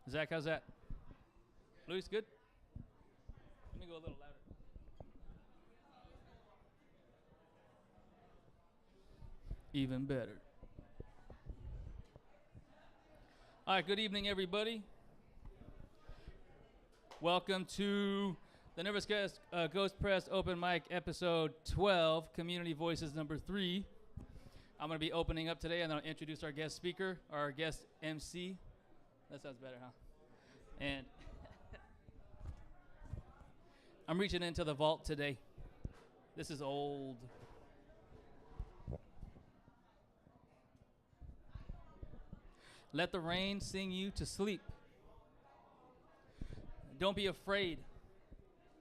Zach, how's that? Luis, good? Let me go a little louder. Even better. All right, good evening, everybody. Welcome to the Nervous Ghost Press Open Mic Episode 12, Community Voices number 3. I'm going to be opening up today, and I'll introduce our guest speaker, our guest emcee. That sounds better, huh? And I'm reaching into the vault today. This is old. Let the rain sing you to sleep. Don't be afraid.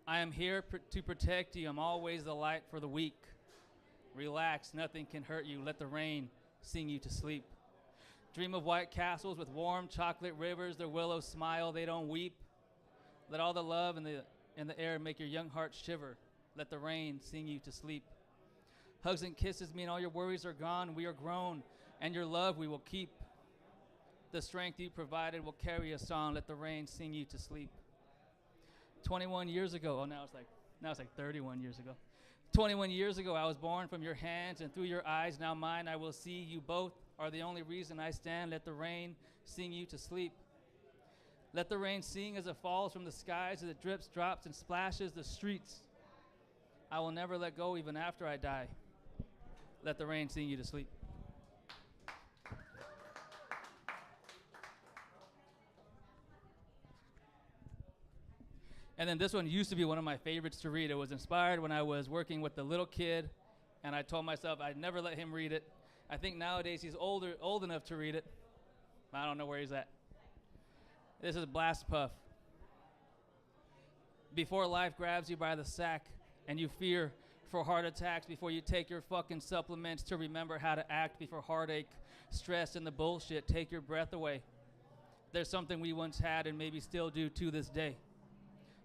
I am here to protect you. I'm always the light for the weak. Relax, nothing can hurt you. Let the rain sing you to sleep. Dream of white castles with warm chocolate rivers. Their willows smile, they don't weep. Let all the love in the air make your young heart shiver. Let the rain sing you to sleep. Hugs and kisses mean all your worries are gone. We are grown, and your love we will keep. The strength you provided will carry us on. Let the rain sing you to sleep. 21 years ago, now it's like 31 years ago. 21 years ago, I was born from your hands, and through your eyes, now mine, I will see. You both are the only reason I stand. Let the rain sing you to sleep. Let the rain sing as it falls from the skies, as it drips, drops, and splashes the streets. I will never let go even after I die. Let the rain sing you to sleep. And then this one used to be one of my favorites to read. It was inspired when I was working with the little kid, and I told myself I'd never let him read it. I think nowadays he's old enough to read it. I don't know where he's at. This is Blast Puff. Before life grabs you by the sack and you fear for heart attacks, before you take your fucking supplements to remember how to act, before heartache, stress, and the bullshit take your breath away. There's something we once had and maybe still do to this day.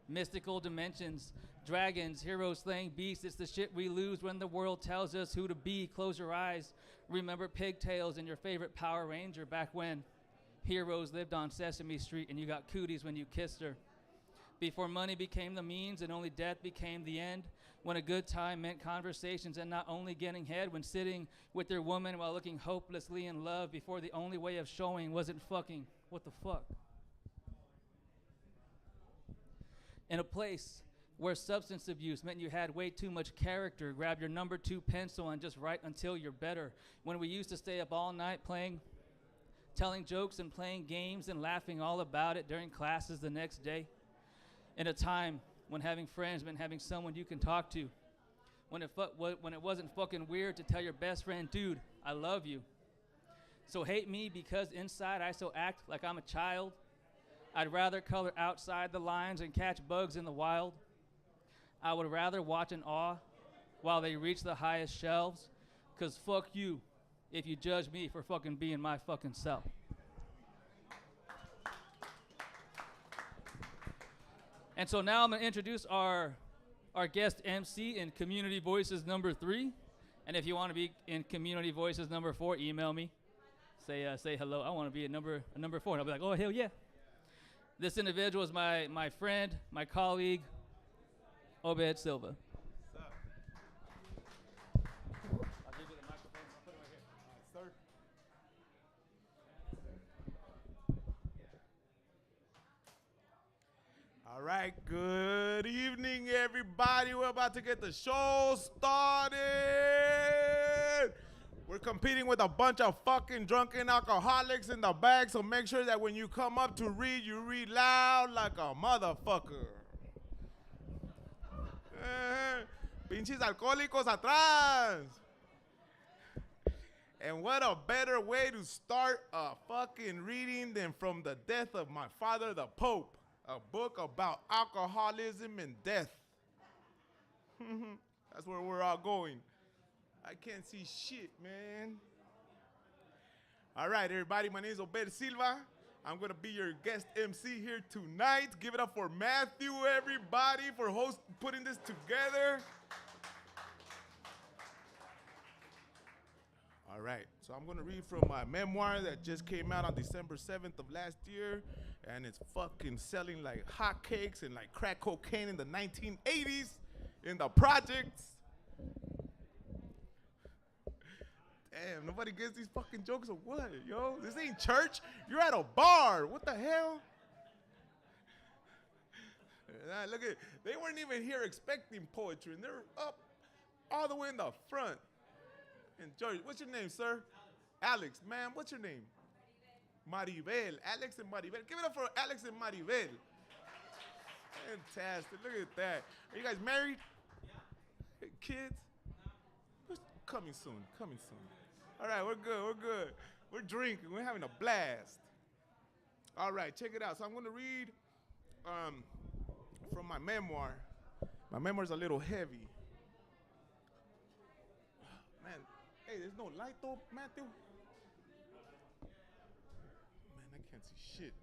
Mystical dimensions, dragons, heroes slaying beasts. It's the shit we lose when the world tells us who to be. Close your eyes. Remember pigtails and your favorite Power Ranger back when heroes lived on Sesame Street and you got cooties when you kissed her. Before money became the means and only death became the end. When a good time meant conversations and not only getting head. When sitting with your woman while looking hopelessly in love. Before the only way of showing wasn't fucking. What the fuck? In a place where substance abuse meant you had way too much character. Grab your number 2 pencil and just write until you're better. When we used to stay up all night telling jokes and playing games and laughing all about it during classes the next day. In a time when having friends meant having someone you can talk to. When it wasn't fucking weird to tell your best friend, dude, I love you. So hate me because inside I so act like I'm a child. I'd rather color outside the lines and catch bugs in the wild. I would rather watch in awe while they reach the highest shelves. Cause fuck you if you judge me for fucking being my fucking self. And so now I'm gonna introduce our guest MC in Community Voices number 3. And if you wanna be in Community Voices number 4, email me. Say hello, I wanna be at number 4. And I'll be like, oh, hell yeah. This individual is my friend, my colleague, Obed Silva. What's up? I'll give you the microphone. I'll put it right here. Sir. All right, good evening, everybody. We're about to get the show started. We're competing with a bunch of fucking drunken alcoholics in the back, so make sure that when you come up to read, you read loud like a motherfucker. Pinches alcohólicos atrás. And what a better way to start a fucking reading than from the death of my father, the Pope, a book about alcoholism and death. That's where we're all going. I can't see shit, man. All right, everybody, my name is Obed Silva. I'm going to be your guest MC here tonight. Give it up for Matthew, everybody, for putting this together. All right, so I'm going to read from my memoir that just came out on December 7th of last year. and it's fucking selling like hotcakes and like crack cocaine in the 1980s in the projects. Damn, nobody gets these fucking jokes or what, yo? This ain't church. You're at a bar. What the hell? Look at, they weren't even here expecting poetry, and they're up all the way in the front. And George, what's your name, sir? Alex, ma'am, what's your name? Maribel. Alex and Maribel. Give it up for Alex and Maribel. Fantastic. Look at that. Are you guys married? Yeah. Kids? Coming soon. Coming soon. All right, we're good. We're good. We're drinking. We're having a blast. All right, check it out. So I'm going to read from my memoir. My memoir's a little heavy. Man, hey, there's no light though, Matthew. Man, I can't see shit.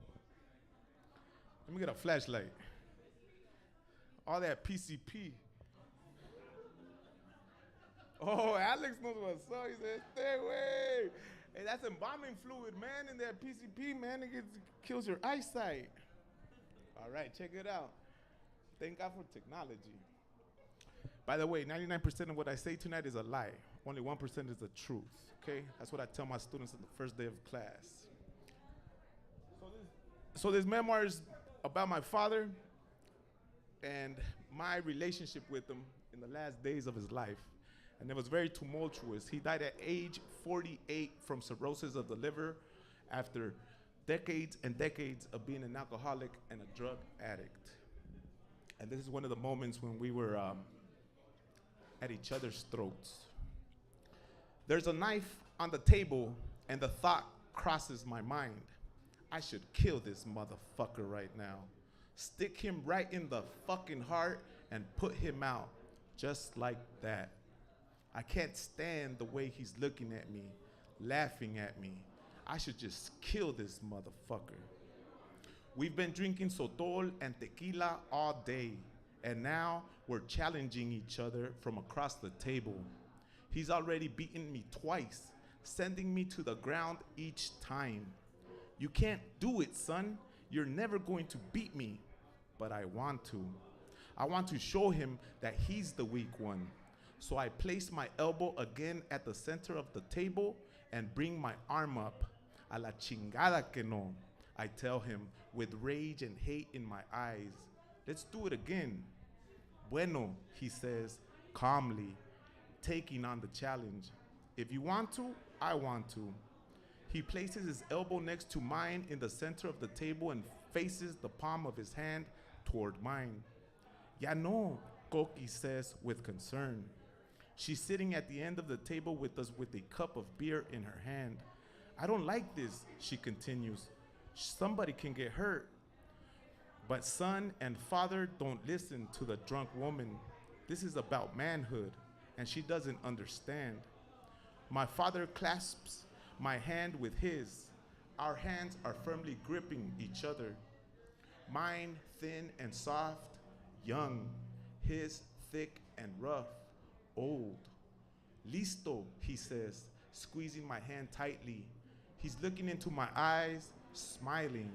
Let me get a flashlight. All that PCP. Oh, Alex knows what's up. He said, stay away. Hey, that's embalming fluid, man, in that PCP, man. It kills your eyesight. All right, check it out. Thank God for technology. By the way, 99% of what I say tonight is a lie. Only 1% is the truth, okay? That's what I tell my students on the first day of class. So this memoir is about my father and my relationship with him in the last days of his life. And it was very tumultuous. He died at age 48 from cirrhosis of the liver after decades and decades of being an alcoholic and a drug addict. And this is one of the moments when we were at each other's throats. There's a knife on the table, and the thought crosses my mind. I should kill this motherfucker right now. Stick him right in the fucking heart and put him out, just like that. I can't stand the way he's looking at me, laughing at me. I should just kill this motherfucker. We've been drinking sotol and tequila all day, and now we're challenging each other from across the table. He's already beaten me twice, sending me to the ground each time. You can't do it, son. You're never going to beat me, but I want to. I want to show him that he's the weak one. So I place my elbow again at the center of the table and bring my arm up. A la chingada que no, I tell him with rage and hate in my eyes. Let's do it again. Bueno, he says calmly, taking on the challenge. If you want to, I want to. He places his elbow next to mine in the center of the table and faces the palm of his hand toward mine. Ya no, Coqui says with concern. She's sitting at the end of the table with us with a cup of beer in her hand. I don't like this, she continues. Somebody can get hurt. But son and father don't listen to the drunk woman. This is about manhood, and she doesn't understand. My father clasps my hand with his. Our hands are firmly gripping each other. Mine thin and soft, young. His thick and rough, old. Listo, he says, squeezing my hand tightly. He's looking into my eyes, smiling.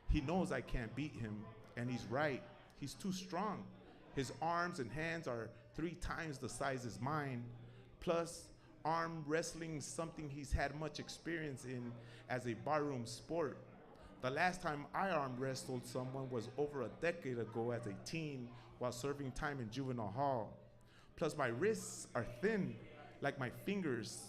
He knows I can't beat him, and he's right. He's too strong. His arms and hands are 3 times the size as mine. Plus, arm wrestling is something he's had much experience in as a barroom sport. The last time I arm wrestled someone was over a decade ago as a teen while serving time in juvenile hall. Plus, my wrists are thin, like my fingers,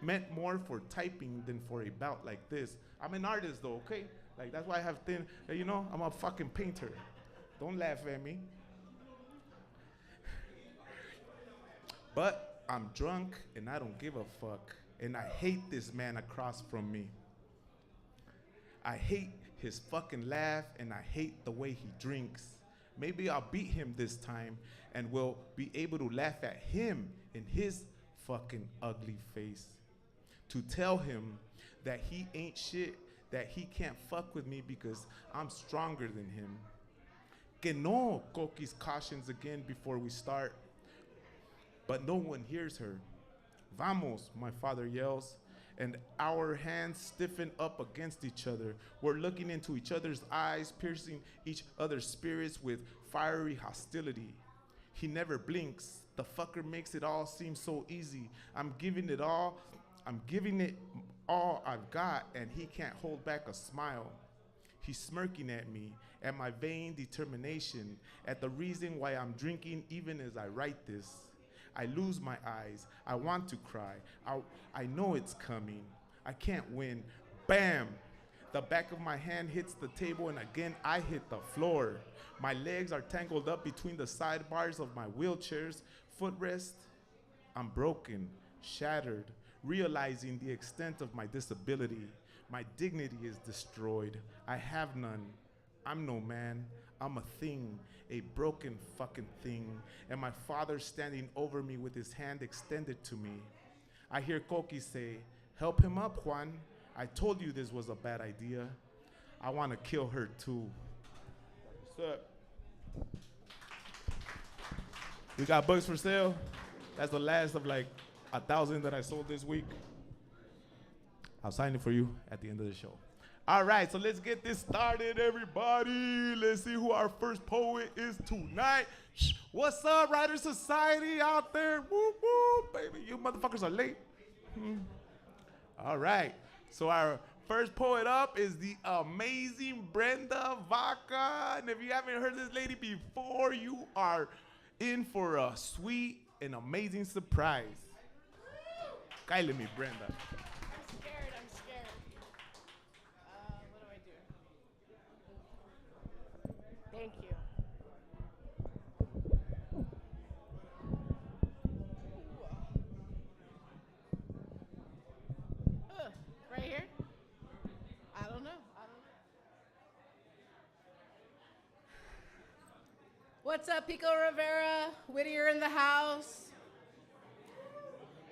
meant more for typing than for a bout like this. I'm an artist though, okay? Like, that's why I have thin, you know, I'm a fucking painter. Don't laugh at me. But I'm drunk and I don't give a fuck. And I hate this man across from me. I hate his fucking laugh and I hate the way he drinks. Maybe I'll beat him this time and we'll be able to laugh at him in his fucking ugly face. To tell him that he ain't shit, that he can't fuck with me because I'm stronger than him. Que no, Coquis cautions again before we start. But no one hears her. Vamos, my father yells, and our hands stiffen up against each other. We're looking into each other's eyes, piercing each other's spirits with fiery hostility. He never blinks. The fucker makes it all seem so easy. I'm giving it all I've got, and he can't hold back a smile. He's smirking at me, at my vain determination, at the reason why I'm drinking even as I write this. I lose my eyes. I want to cry. I know it's coming. I can't win. Bam! The back of my hand hits the table, and again I hit the floor. My legs are tangled up between the sidebars of my wheelchair's footrest. I'm broken, shattered, realizing the extent of my disability. My dignity is destroyed. I have none. I'm no man. I'm a thing, a broken fucking thing. And my father standing over me with his hand extended to me. I hear Coqui say, "Help him up, Juan. I told you this was a bad idea. I want to kill her too." What's up? We got books for sale. That's the last of like 1,000 that I sold this week. I'll sign it for you at the end of the show. All right, so let's get this started, everybody. Let's see who our first poet is tonight. What's up, Writer Society out there? Woo, woo, baby. You motherfuckers are late. All right, so our first poet up is the amazing Brenda Vaca. And if you haven't heard this lady before, you are in for a sweet and amazing surprise. Cállate, mi Brenda. I'm scared. What do I do? Thank you. Right here? I don't know. What's up, Pico Rivera? Whittier in the house.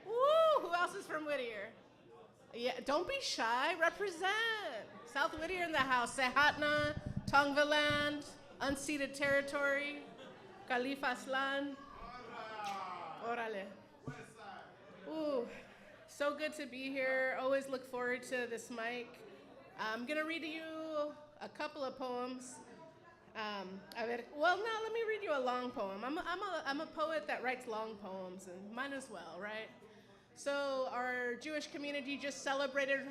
Woo! Who else is from Whittier? Yeah, don't be shy. Represent. South Whittier in the house. Sehatna, Tongvaland, unceded territory, Califas land. Orale. Ooh, so good to be here. Always look forward to this mic. I'm gonna read you a couple of poems. Well, no, let me read you a long poem. I'm a poet that writes long poems, and mine as well, right? So our Jewish community just celebrated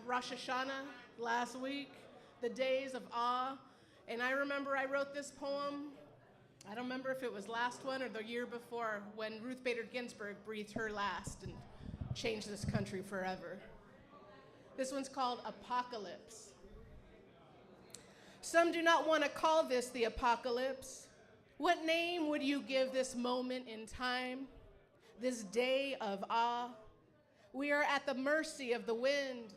Rosh Hashanah last week, the days of awe. And I remember I wrote this poem. I don't remember if it was last one or the year before, when Ruth Bader Ginsburg breathed her last and changed this country forever. This one's called Apocalypse. Some do not want to call this the apocalypse. What name would you give this moment in time? This day of awe? We are at the mercy of the wind.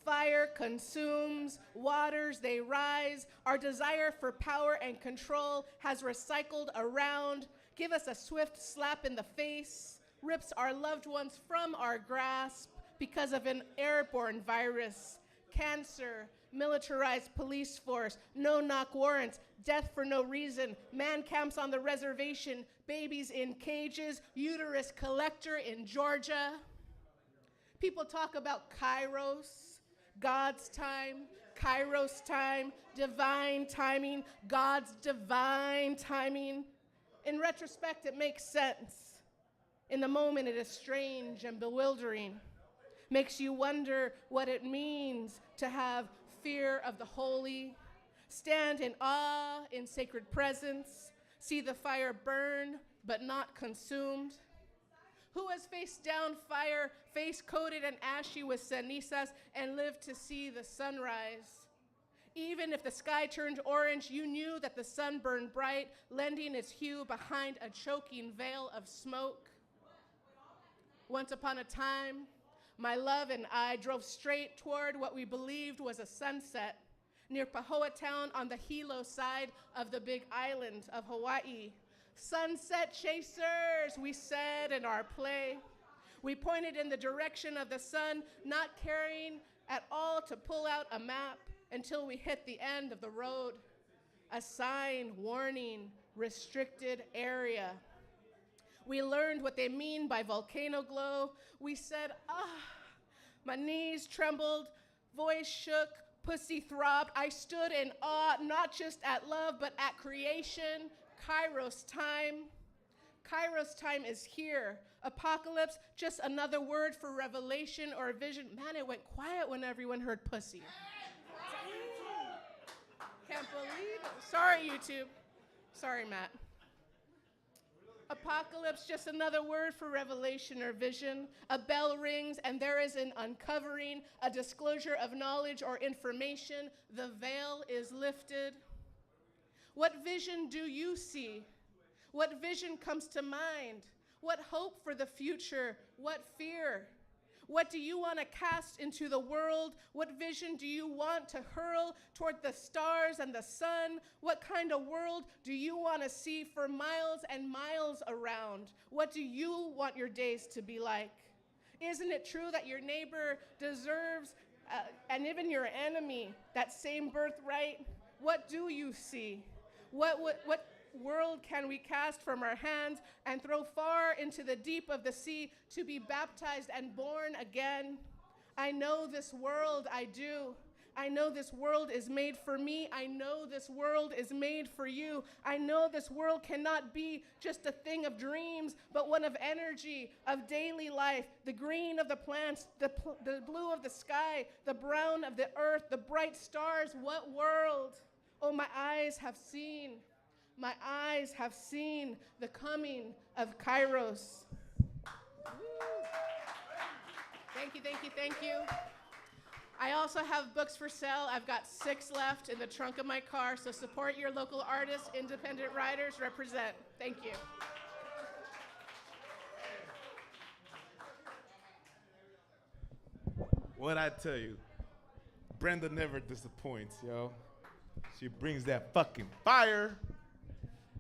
Fire consumes, waters they rise. Our desire for power and control has recycled around. Give us a swift slap in the face. Rips our loved ones from our grasp because of an airborne virus. Cancer, militarized police force, no-knock warrants, death for no reason, man camps on the reservation, babies in cages, uterus collector in Georgia. People talk about Kairos, God's time, Kairos time, divine timing, God's divine timing. In retrospect, it makes sense. In the moment, it is strange and bewildering. Makes you wonder what it means to have fear of the holy, stand in awe in sacred presence, see the fire burn but not consumed. Who has faced down fire, face coated and ashy with cenizas, and lived to see the sunrise? Even if the sky turned orange, you knew that the sun burned bright, lending its hue behind a choking veil of smoke. Once upon a time, my love and I drove straight toward what we believed was a sunset near Powhatan on the Hilo side of the big island of Hawaii. Sunset chasers, we said in our play. We pointed in the direction of the sun, not caring at all to pull out a map until we hit the end of the road. A sign warning, restricted area. We learned what they mean by volcano glow. We said, My knees trembled, voice shook, pussy throbbed. I stood in awe, not just at love, but at creation. Kairos time. Kairos time is here. Apocalypse, just another word for revelation or vision. Man, it went quiet when everyone heard pussy. Can't believe it. Sorry, YouTube. Sorry, Matt. Apocalypse, just another word for revelation or vision. A bell rings and there is an uncovering, a disclosure of knowledge or information. The veil is lifted. What vision do you see? What vision comes to mind? What hope for the future? What fear? What do you want to cast into the world? What vision do you want to hurl toward the stars and the sun? What kind of world do you want to see for miles and miles around? What do you want your days to be like? Isn't it true that your neighbor deserves, and even your enemy, that same birthright? What do you see? What world can we cast from our hands and throw far into the deep of the sea to be baptized and born again? I know this world, I do. I know this world is made for me. I know this world is made for you. I know this world cannot be just a thing of dreams, but one of energy, of daily life, the green of the plants, the blue of the sky, the brown of the earth, the bright stars. What world? Oh, my eyes have seen. My eyes have seen the coming of Kairos. Thank you, thank you, thank you. I also have books for sale. I've got 6 left in the trunk of my car, so support your local artists, independent writers, represent. Thank you. What I tell you, Brenda never disappoints, yo. She brings that fucking fire.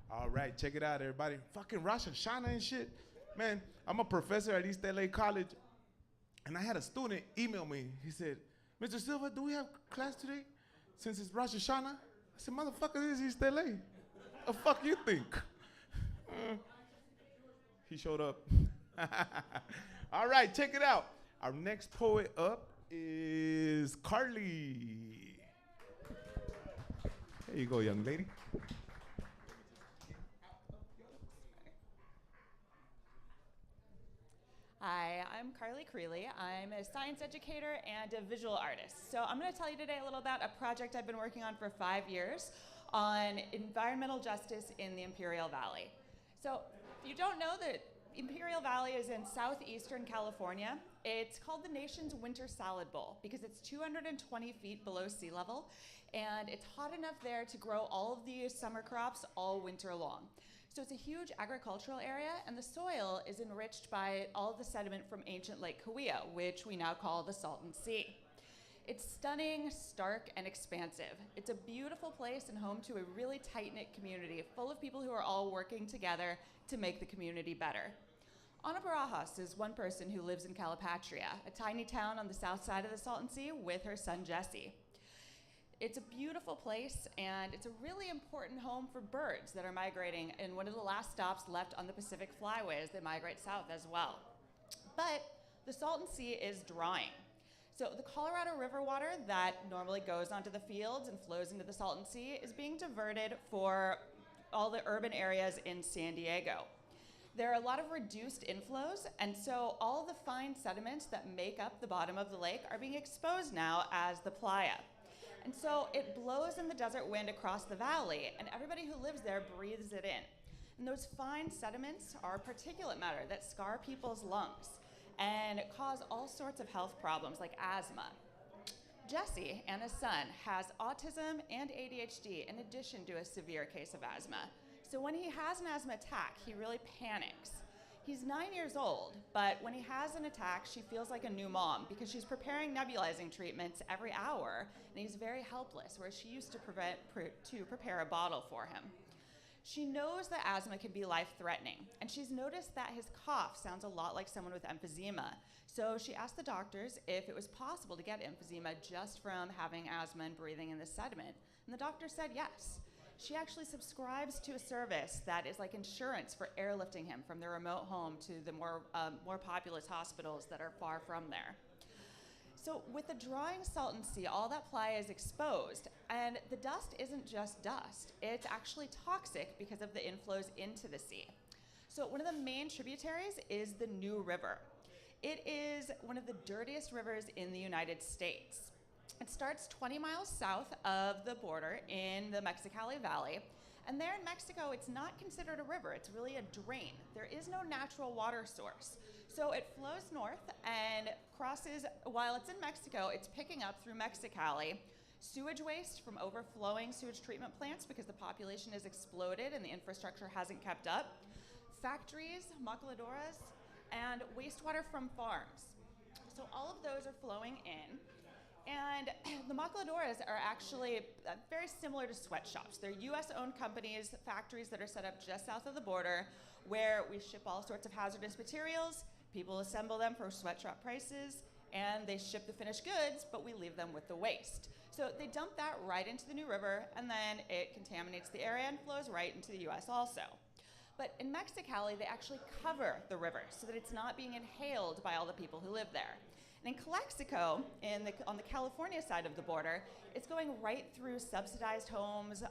All right, check it out, everybody. Fucking Rosh Hashanah and shit. Man, I'm a professor at East LA College, and I had a student email me. He said, Mr. Silva, do we have class today since it's Rosh Hashanah? I said, motherfucker, this is East LA. The fuck you think? He showed up. All right, check it out. Our next poet up is Carly. There you go, young lady. Hi, I'm Carly Creeley. I'm a science educator and a visual artist. So I'm going to tell you today a little about a project I've been working on for 5 years on environmental justice in the Imperial Valley. So if you don't know, the Imperial Valley is in southeastern California. It's called the nation's winter salad bowl because it's 220 feet below sea level, and it's hot enough there to grow all of the summer crops all winter long. So it's a huge agricultural area, and the soil is enriched by all of the sediment from ancient Lake Cahuilla, which we now call the Salton Sea. It's stunning, stark, and expansive. It's a beautiful place and home to a really tight-knit community full of people who are all working together to make the community better. Ana Barajas is one person who lives in Calipatria, a tiny town on the south side of the Salton Sea, with her son Jesse. It's a beautiful place, and it's a really important home for birds that are migrating, and one of the last stops left on the Pacific Flyway as they migrate south as well. But the Salton Sea is drying. So the Colorado River water that normally goes onto the fields and flows into the Salton Sea is being diverted for all the urban areas in San Diego. There are a lot of reduced inflows, and so all the fine sediments that make up the bottom of the lake are being exposed now as the playa. And so it blows in the desert wind across the valley, and everybody who lives there breathes it in. And those fine sediments are particulate matter that scar people's lungs and cause all sorts of health problems like asthma. Jesse, Anna's son, has autism and ADHD in addition to a severe case of asthma. So when he has an asthma attack, he really panics. He's 9 years old, but when he has an attack, she feels like a new mom because she's preparing nebulizing treatments every hour, and he's very helpless, whereas she used to prepare a bottle for him. She knows that asthma can be life-threatening, and she's noticed that his cough sounds a lot like someone with emphysema. So she asked the doctors if it was possible to get emphysema just from having asthma and breathing in the sediment, and the doctor said yes. She actually subscribes to a service that is like insurance for airlifting him from their remote home to the more populous hospitals that are far from there. So with the drawing Salton Sea, all that playa is exposed, and the dust isn't just dust. It's actually toxic because of the inflows into the sea. So one of the main tributaries is the New River. It is one of the dirtiest rivers in the United States. It starts 20 miles south of the border in the Mexicali Valley. And there in Mexico, it's not considered a river, it's really a drain. There is no natural water source. So it flows north and crosses, while it's in Mexico, it's picking up through Mexicali sewage waste from overflowing sewage treatment plants because the population has exploded and the infrastructure hasn't kept up, factories, maquiladoras, and wastewater from farms. So all of those are flowing in. And the maquiladoras are actually very similar to sweatshops. They're US-owned companies, factories that are set up just south of the border where we ship all sorts of hazardous materials, people assemble them for sweatshop prices, and they ship the finished goods, but we leave them with the waste. So they dump that right into the New River, and then it contaminates the area and flows right into the US also. But in Mexicali, they actually cover the river so that it's not being inhaled by all the people who live there. And in Calexico, on the California side of the border, it's going right through subsidized homes,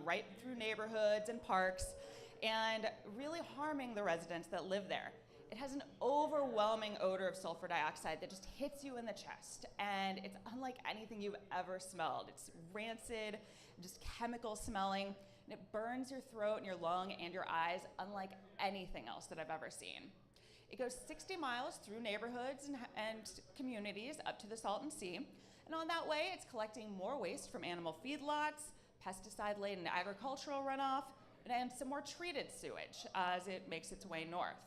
right through neighborhoods and parks, and really harming the residents that live there. It has an overwhelming odor of sulfur dioxide that just hits you in the chest, and it's unlike anything you've ever smelled. It's rancid, just chemical smelling, and it burns your throat and your lung and your eyes unlike anything else that I've ever seen. It goes 60 miles through neighborhoods and communities up to the Salton Sea. And on that way, it's collecting more waste from animal feedlots, pesticide-laden agricultural runoff, and some more treated sewage as it makes its way north.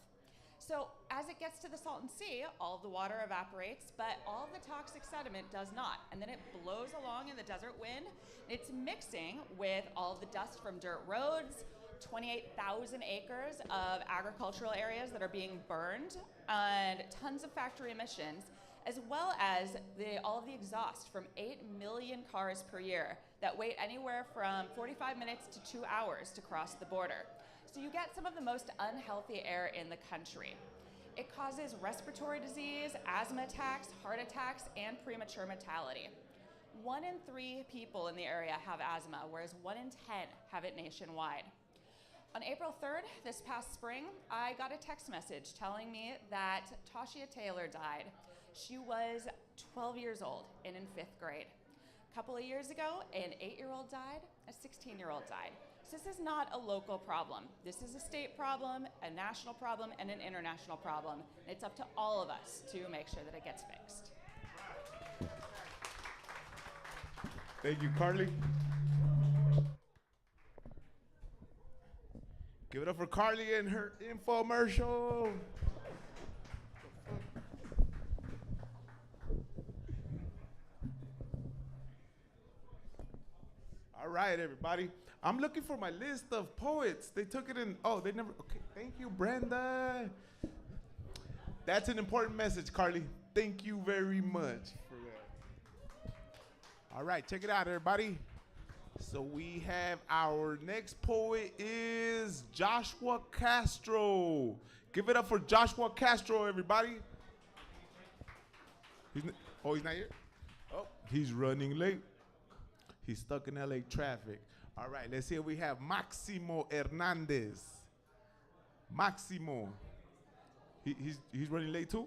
So as it gets to the Salton Sea, all of the water evaporates, but all of the toxic sediment does not. And then it blows along in the desert wind. It's mixing with all of the dust from dirt roads, 28,000 acres of agricultural areas that are being burned, and tons of factory emissions, as well as all of the exhaust from 8 million cars per year that wait anywhere from 45 minutes to 2 hours to cross the border. So you get some of the most unhealthy air in the country. It causes respiratory disease, asthma attacks, heart attacks, and premature mortality. 1 in 3 people in the area have asthma, whereas 1 in 10 have it nationwide. On April 3rd, this past spring, I got a text message telling me that Tashia Taylor died. She was 12 years old and in 5th grade. A couple of years ago, an 8-year-old died, a 16-year-old died. So this is not a local problem. This is a state problem, a national problem, and an international problem. And it's up to all of us to make sure that it gets fixed. Thank you, Carly. Give it up for Carly and her infomercial. All right, everybody. I'm looking for my list of poets. They took it in. Oh, they never. Okay, thank you, Brenda. That's an important message, Carly. Thank you very much for that. All right, check it out, everybody. So we have our next poet is Joshua Castro. Give it up for Joshua Castro, everybody. He's not here? Oh, he's running late. He's stuck in LA traffic. All right, let's see if we have Maximo Hernandez. Maximo. He's running late too?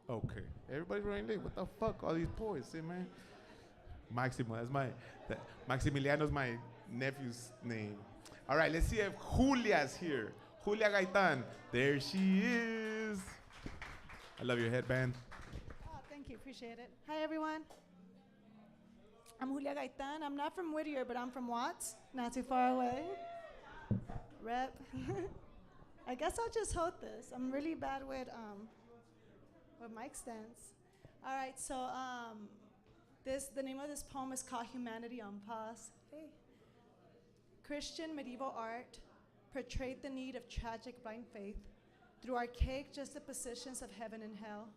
Okay. Everybody's running late. What the fuck? All these poets, man. Maximo, Maximiliano's my nephew's name. All right, let's see if Julia's here. Julia Gaitan. There she is. I love your headband. Oh, thank you, appreciate it. Hi, everyone. I'm Julia Gaitan. I'm not from Whittier, but I'm from Watts, not too far away. Rep. I guess I'll just hold this. I'm really bad with mic stands. All right, so the name of this poem is called Humanity on Pause. Hey. Christian medieval art portrayed the need of tragic blind faith through archaic juxtapositions of heaven and hell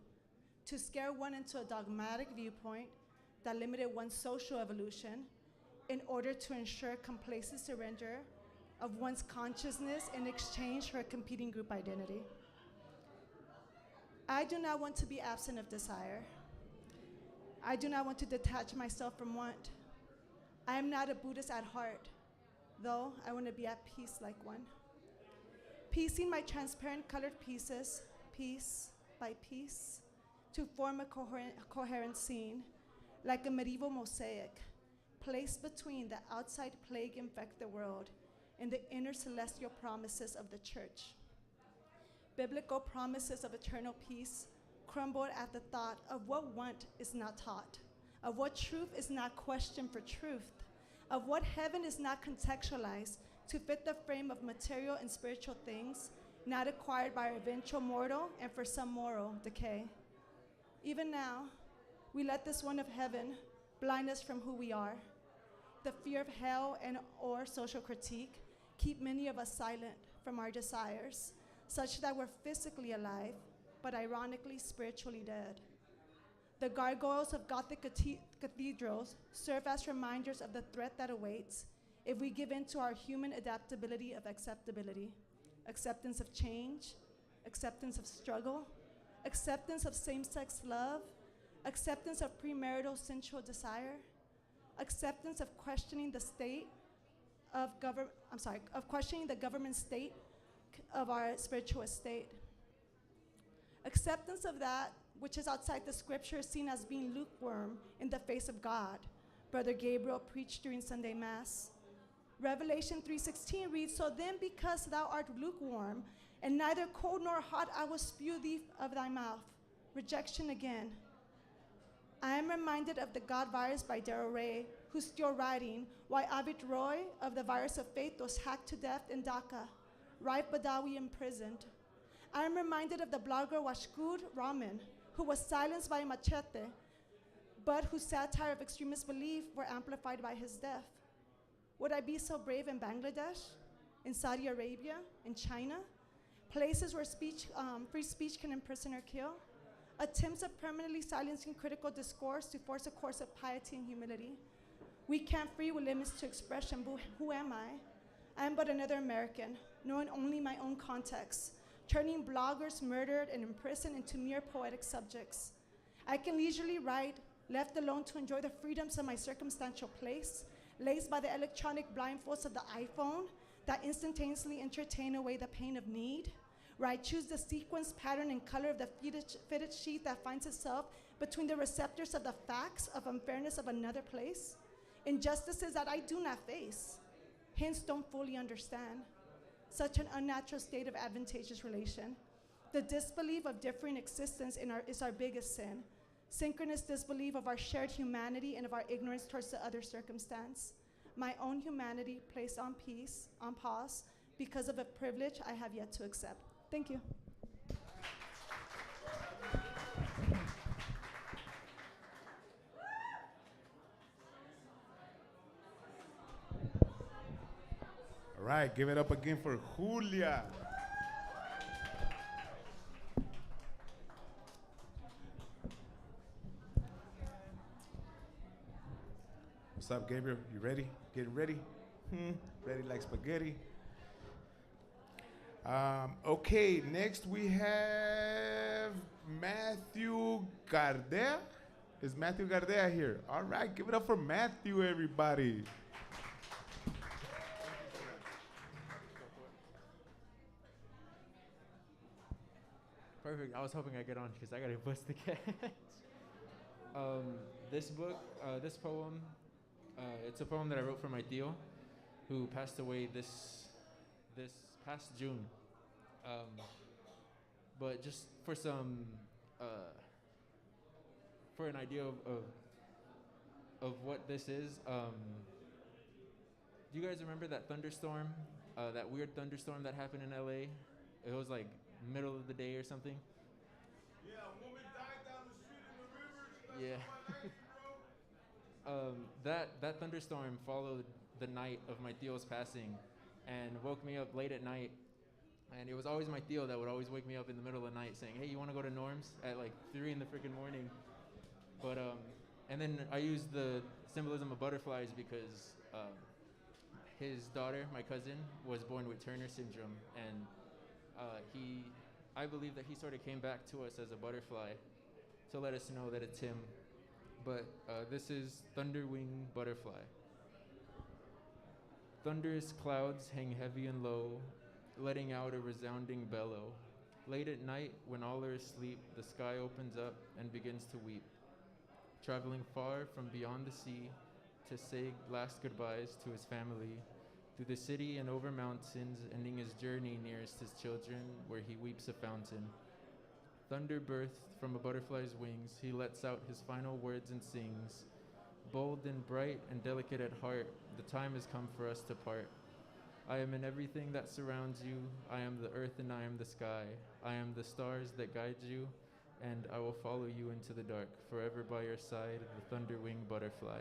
to scare one into a dogmatic viewpoint that limited one's social evolution in order to ensure complacent surrender of one's consciousness in exchange for a competing group identity. I do not want to be absent of desire. I do not want to detach myself from want. I am not a Buddhist at heart, though I want to be at peace like one. Piecing my transparent colored pieces, piece by piece, to form a coherent scene, like a medieval mosaic, placed between the outside plague-infected world and the inner celestial promises of the church. Biblical promises of eternal peace crumbled at the thought of what want is not taught, of what truth is not questioned for truth, of what heaven is not contextualized to fit the frame of material and spiritual things, not acquired by our eventual mortal and for some moral decay. Even now, we let this one of heaven blind us from who we are. The fear of hell and or social critique keep many of us silent from our desires, such that we're physically alive, but ironically spiritually dead. The gargoyles of Gothic cathedrals serve as reminders of the threat that awaits if we give in to our human adaptability of acceptability, acceptance of change, acceptance of struggle, acceptance of same-sex love, acceptance of premarital sensual desire, acceptance of questioning the state of questioning the government state of our spiritual estate. Acceptance of that which is outside the scripture seen as being lukewarm in the face of God, Brother Gabriel preached during Sunday Mass. Revelation 3:16 reads, "So then because thou art lukewarm, and neither cold nor hot, I will spew thee of thy mouth." Rejection again. I am reminded of The God Virus by Darrell Ray, who's still writing why Abid Roy of the Virus of Faith was hacked to death in Dhaka, Raif Badawi imprisoned. I am reminded of the blogger Washkud Rahman, who was silenced by a machete, but whose satire of extremist belief were amplified by his death. Would I be so brave in Bangladesh, in Saudi Arabia, in China, places where free speech can imprison or kill? Attempts of permanently silencing critical discourse to force a course of piety and humility. We can't free with limits to expression, but who am I? I am but another American, knowing only my own context, turning bloggers murdered and imprisoned into mere poetic subjects. I can leisurely write, left alone to enjoy the freedoms of my circumstantial place, laced by the electronic blindfolds of the iPhone that instantaneously entertain away the pain of need, where I choose the sequence, pattern, and color of the fitted sheet that finds itself between the receptors of the facts of unfairness of another place, injustices that I do not face, hence don't fully understand. Such an unnatural state of advantageous relation. The disbelief of differing existence is our biggest sin. Synchronous disbelief of our shared humanity and of our ignorance towards the other circumstance. My own humanity placed on pause, because of a privilege I have yet to accept. Thank you. All right, give it up again for Julia. What's up, Gabriel? You ready? Getting ready? Ready like spaghetti? Okay, next we have Matthew Gardea. Is Matthew Gardea here? All right, give it up for Matthew, everybody. Perfect. I was hoping I'd get on because I got to bust the cat. This book, this poem, it's a poem that I wrote for my tío, who passed away this past June. But just for some, for an idea of what this is, do you guys remember that thunderstorm, that weird thunderstorm that happened in LA? It was like middle of the day or something. Yeah, a woman died down the street in the river. Yeah. That thunderstorm followed the night of my tío's passing and woke me up late at night. And it was always my tío that would always wake me up in the middle of the night saying, "Hey, you want to go to Norm's?" at like 3 in the freaking morning. But and then I used the symbolism of butterflies because his daughter, my cousin, was born with Turner syndrome, and I believe that he sort of came back to us as a butterfly to let us know that it's him. but this is Thunderwing Butterfly. Thunderous clouds hang heavy and low, letting out a resounding bellow. Late at night, when all are asleep, the sky opens up and begins to weep. Traveling far from beyond the sea to say last goodbyes to his family, through the city and over mountains, ending his journey nearest his children, where he weeps a fountain. Thunder birthed from a butterfly's wings, he lets out his final words and sings. Bold and bright and delicate at heart, the time has come for us to part. I am in everything that surrounds you. I am the earth and I am the sky. I am the stars that guide you, and I will follow you into the dark, forever by your side, the thunderwing butterfly.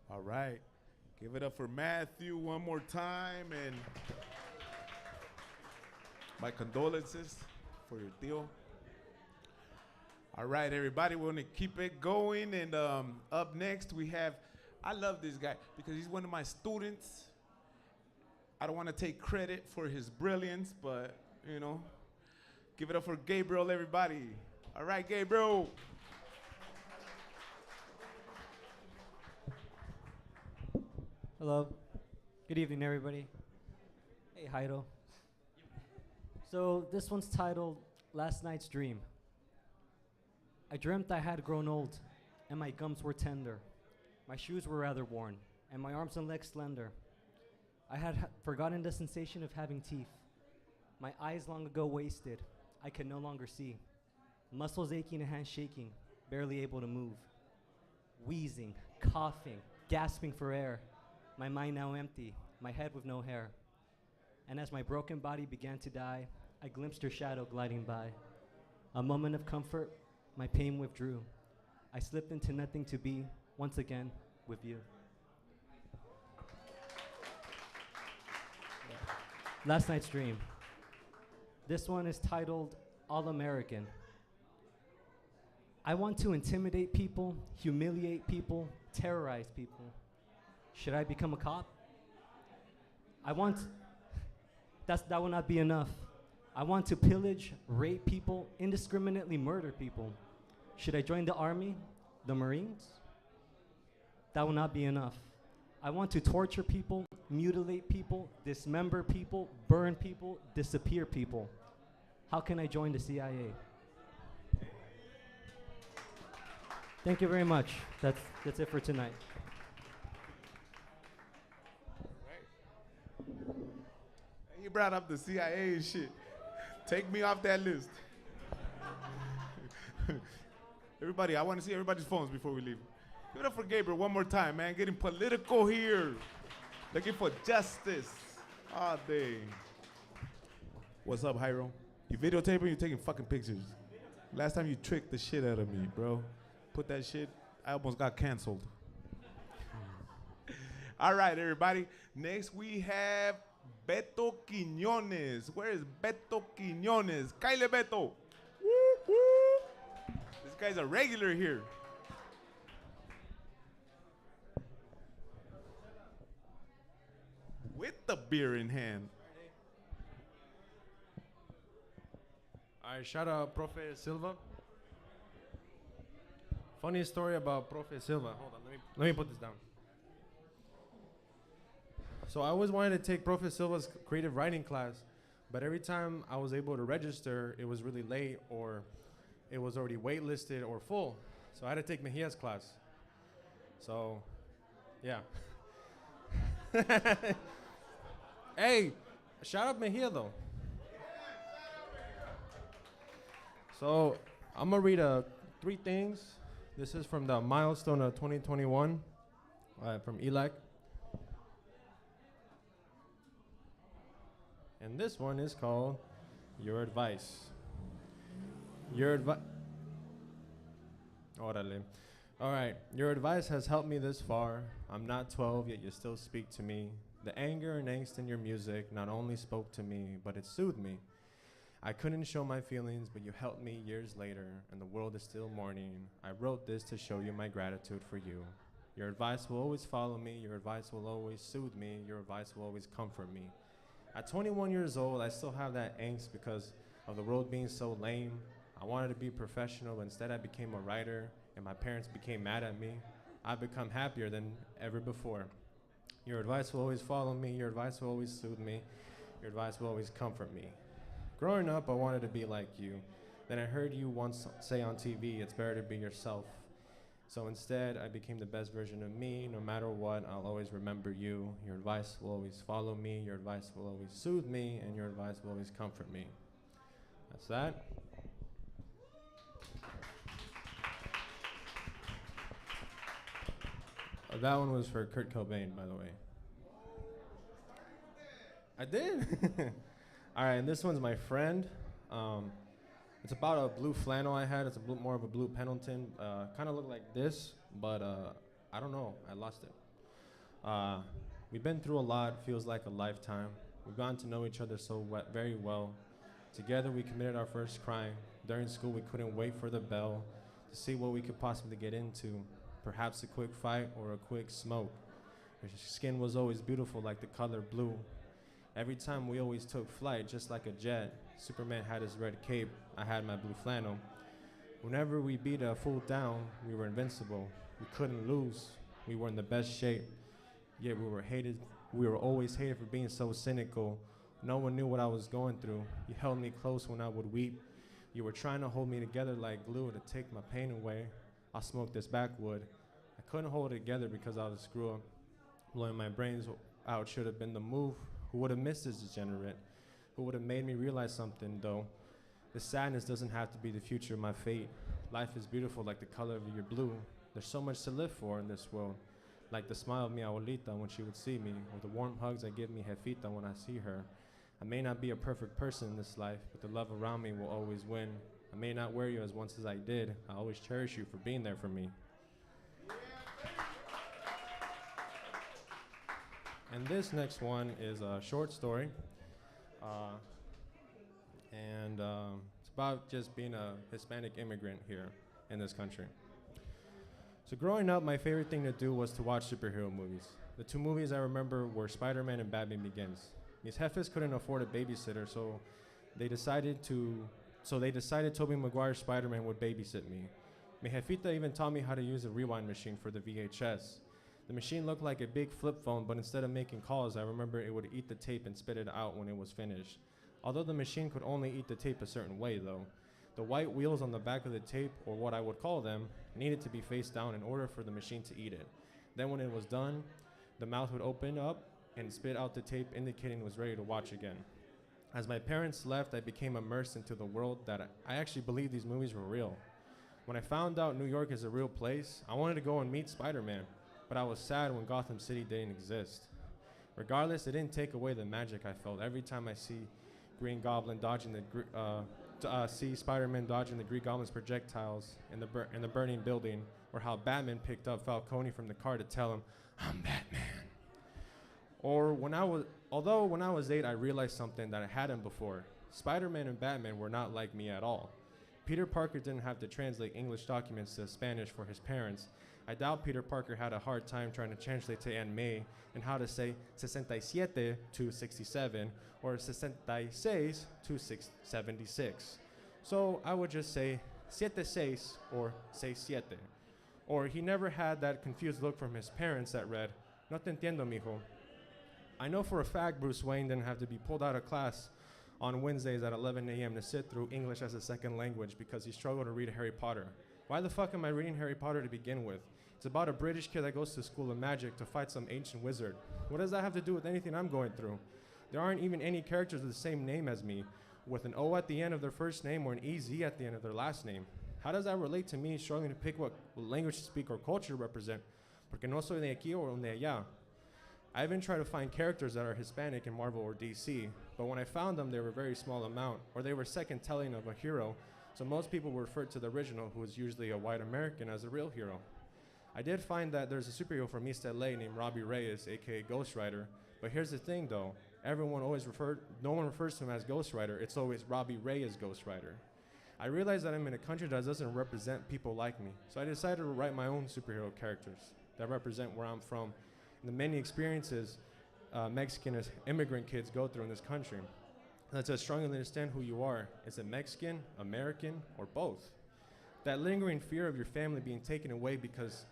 All right. Give it up for Matthew one more time, and my condolences for your deal. All right, everybody, we're gonna keep it going, and up next we have, I love this guy because he's one of my students. I don't want to take credit for his brilliance, but, you know, give it up for Gabriel, everybody. All right, Gabriel. Hello. Good evening, everybody. Hey, Jairo. So this one's titled Last Night's Dream. I dreamt I had grown old, and my gums were tender. My shoes were rather worn, and my arms and legs slender. I had forgotten the sensation of having teeth. My eyes long ago wasted. I could no longer see. Muscles aching and hands shaking, barely able to move. Wheezing, coughing, gasping for air. My mind now empty, my head with no hair. And as my broken body began to die, I glimpsed your shadow gliding by. A moment of comfort, my pain withdrew. I slipped into nothing to be, once again, with you. Last night's dream. This one is titled All American. I want to intimidate people, humiliate people, terrorize people. Should I become a cop? That will not be enough. I want to pillage, rape people, indiscriminately murder people. Should I join the army, the Marines? That will not be enough. I want to torture people, mutilate people, dismember people, burn people, disappear people. How can I join the CIA? Thank you very much. That's it for tonight. You brought up the CIA and shit. Take me off that list. Everybody, I want to see everybody's phones before we leave. Give it up for Gabriel one more time, man. Getting political here. Looking for justice all day. What's up, Jairo? You videotaping or you taking fucking pictures? Last time you tricked the shit out of me, bro. Put that shit, I almost got canceled. All right, everybody. Next we have Beto Quinones. Where is Beto Quinones? Kyle Beto. Woo, woo. This guy's a regular here. With the beer in hand. All right, shout out Profe Silva. Funny story about Profe Silva. Hold on, let me put this down. So I always wanted to take Profe Silva's creative writing class, but every time I was able to register, it was really late or it was already waitlisted or full. So I had to take Mejia's class. So, yeah. Hey, shout out Mejia though. So I'm gonna read 3 things. This is from the milestone of 2021 from ELAC. And this one is called Your Advice. Your advice. Órale. All right. Your advice has helped me this far. I'm not 12, yet you still speak to me. The anger and angst in your music not only spoke to me, but it soothed me. I couldn't show my feelings, but you helped me years later, and the world is still mourning. I wrote this to show you my gratitude for you. Your advice will always follow me. Your advice will always soothe me. Your advice will always comfort me. At 21 years old, I still have that angst because of the world being so lame. I wanted to be professional, but instead I became a writer, and my parents became mad at me. I've become happier than ever before. Your advice will always follow me. Your advice will always soothe me. Your advice will always comfort me. Growing up, I wanted to be like you. Then I heard you once say on TV, it's better to be yourself. So instead, I became the best version of me. No matter what, I'll always remember you. Your advice will always follow me. Your advice will always soothe me. And your advice will always comfort me. That's that. That one was for Kurt Cobain, by the way. I did? All right, and this one's my friend. It's about a blue flannel I had. It's more of a blue Pendleton. Kind of looked like this, but I don't know. I lost it. We've been through a lot. Feels like a lifetime. We've gotten to know each other very well. Together, we committed our first crime. During school, we couldn't wait for the bell to see what we could possibly get into. Perhaps a quick fight or a quick smoke. Her skin was always beautiful like the color blue. Every time we always took flight, just like a jet. Superman had his red cape, I had my blue flannel. Whenever we beat a fool down, we were invincible. We couldn't lose. We were in the best shape. Yet we were hated. We were always hated for being so cynical. No one knew what I was going through. You held me close when I would weep. You were trying to hold me together like glue to take my pain away. I smoked this backwood. I couldn't hold it together because I was a screw up. Blowing my brains out should have been the move. Who would have missed this degenerate? Who would have made me realize something, though? The sadness doesn't have to be the future of my fate. Life is beautiful like the color of your blue. There's so much to live for in this world. Like the smile of mi abuelita when she would see me, or the warm hugs I give mi jefita when I see her. I may not be a perfect person in this life, but the love around me will always win. I may not wear you as once as I did. I always cherish you for being there for me. And this next one is a short story. It's about just being a Hispanic immigrant here in this country. So growing up, my favorite thing to do was to watch superhero movies. The two movies I remember were Spider-Man and Batman Begins. Mis jefes couldn't afford a babysitter, so they decided Tobey Maguire's Spider-Man would babysit me. Mi jefita even taught me how to use a rewind machine for the VHS. The machine looked like a big flip phone, but instead of making calls, I remember it would eat the tape and spit it out when it was finished. Although the machine could only eat the tape a certain way, though. The white wheels on the back of the tape, or what I would call them, needed to be face down in order for the machine to eat it. Then when it was done, the mouth would open up and spit out the tape, indicating it was ready to watch again. As my parents left, I became immersed into the world that I actually believed these movies were real. When I found out New York is a real place, I wanted to go and meet Spider-Man, but I was sad when Gotham City didn't exist. Regardless, it didn't take away the magic I felt every time I see Spider-Man dodging the Green Goblin's projectiles in the burning building, or how Batman picked up Falcone from the car to tell him, "I'm Batman." Or when I was 8, I realized something that I hadn't before. Spider-Man and Batman were not like me at all. Peter Parker didn't have to translate English documents to Spanish for his parents. I doubt Peter Parker had a hard time trying to translate to Aunt May and how to say 67 to 67 or 66 to 76. So I would just say 76 or 67. Or he never had that confused look from his parents that read, "No te entiendo, mijo." I know for a fact Bruce Wayne didn't have to be pulled out of class on Wednesdays at 11 a.m. to sit through English as a second language because he struggled to read Harry Potter. Why the fuck am I reading Harry Potter to begin with? It's about a British kid that goes to school of magic to fight some ancient wizard. What does that have to do with anything I'm going through? There aren't even any characters with the same name as me, with an O at the end of their first name or an EZ at the end of their last name. How does that relate to me struggling to pick what language to speak or culture to represent? Porque no soy de aquí or de allá. I even tried to find characters that are Hispanic in Marvel or DC, but when I found them, they were a very small amount, or they were second telling of a hero, so most people refer to the original, who is usually a white American, as a real hero. I did find that there's a superhero from East LA named Robbie Reyes, aka Ghost Rider, but here's the thing though, no one refers to him as Ghost Rider, it's always Robbie Reyes Ghost Rider. I realized that I'm in a country that doesn't represent people like me, so I decided to write my own superhero characters that represent where I'm from and the many experiences Mexican immigrant kids go through in this country. That's to strongly understand who you are. Is it Mexican, American, or both? That lingering fear of your family being taken away because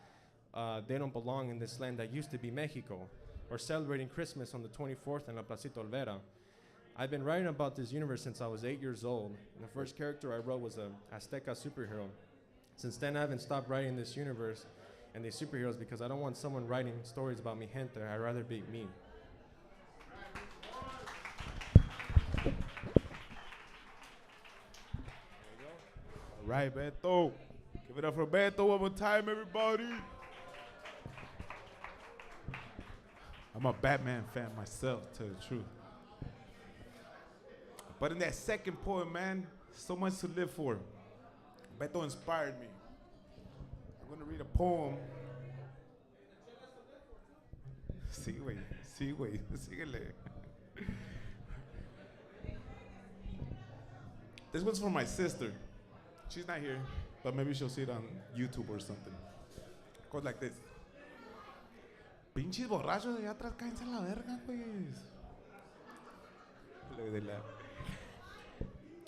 they don't belong in this land that used to be Mexico, or celebrating Christmas on the 24th in La Placita Olvera. I've been writing about this universe since I was 8 years old, and the first character I wrote was a Azteca superhero. Since then, I haven't stopped writing this universe and these superheroes because I don't want someone writing stories about mi gente. I'd rather be me. All right, Beto. Give it up for Beto one more time, everybody. I'm a Batman fan myself, to tell you the truth. But in that second poem, man, so much to live for. Beto inspired me. I'm going to read a poem. Sí, güey. Síguele. This one's for my sister. She's not here, but maybe she'll see it on YouTube or something. It goes like this. Pinches borrachos de allá atrás, cállense a la verga, pues. Look at that.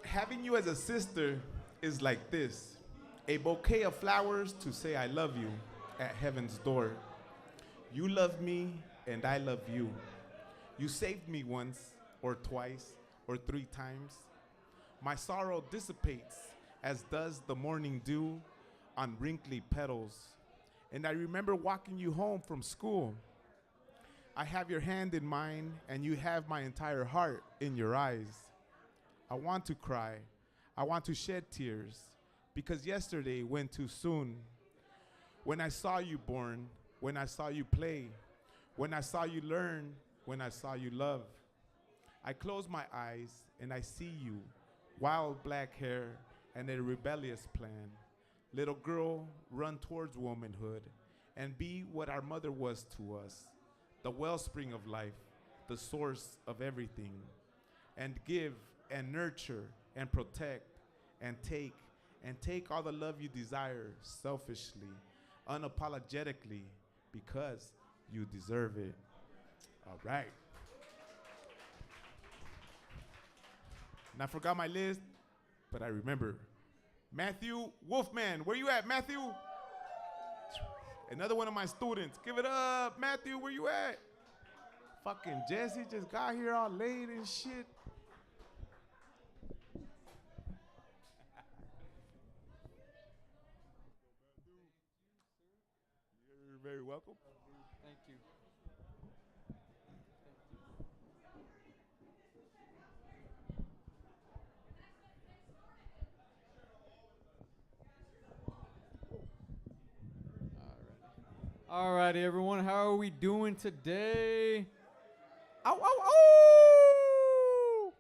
Having you as a sister is like this. A bouquet of flowers to say I love you at heaven's door. You love me and I love you. You saved me once or twice or 3 times. My sorrow dissipates as does the morning dew on wrinkly petals. And I remember walking you home from school. I have your hand in mine and you have my entire heart in your eyes. I want to cry. I want to shed tears because yesterday went too soon. When I saw you born, when I saw you play, when I saw you learn, when I saw you love. I close my eyes and I see you, wild black hair and a rebellious plan. Little girl, run towards womanhood and be what our mother was to us, the wellspring of life, the source of everything, and give and nurture and protect and take all the love you desire selfishly, unapologetically, because you deserve it. All right. And I forgot my list, but I remember. Matthew Wolfman, where you at, Matthew? Another one of my students. Give it up, Matthew, where you at? Fucking Jesse just got here all late and shit. You're very welcome. Thank you. Alrighty, everyone, how are we doing today? Ow, ow, ow!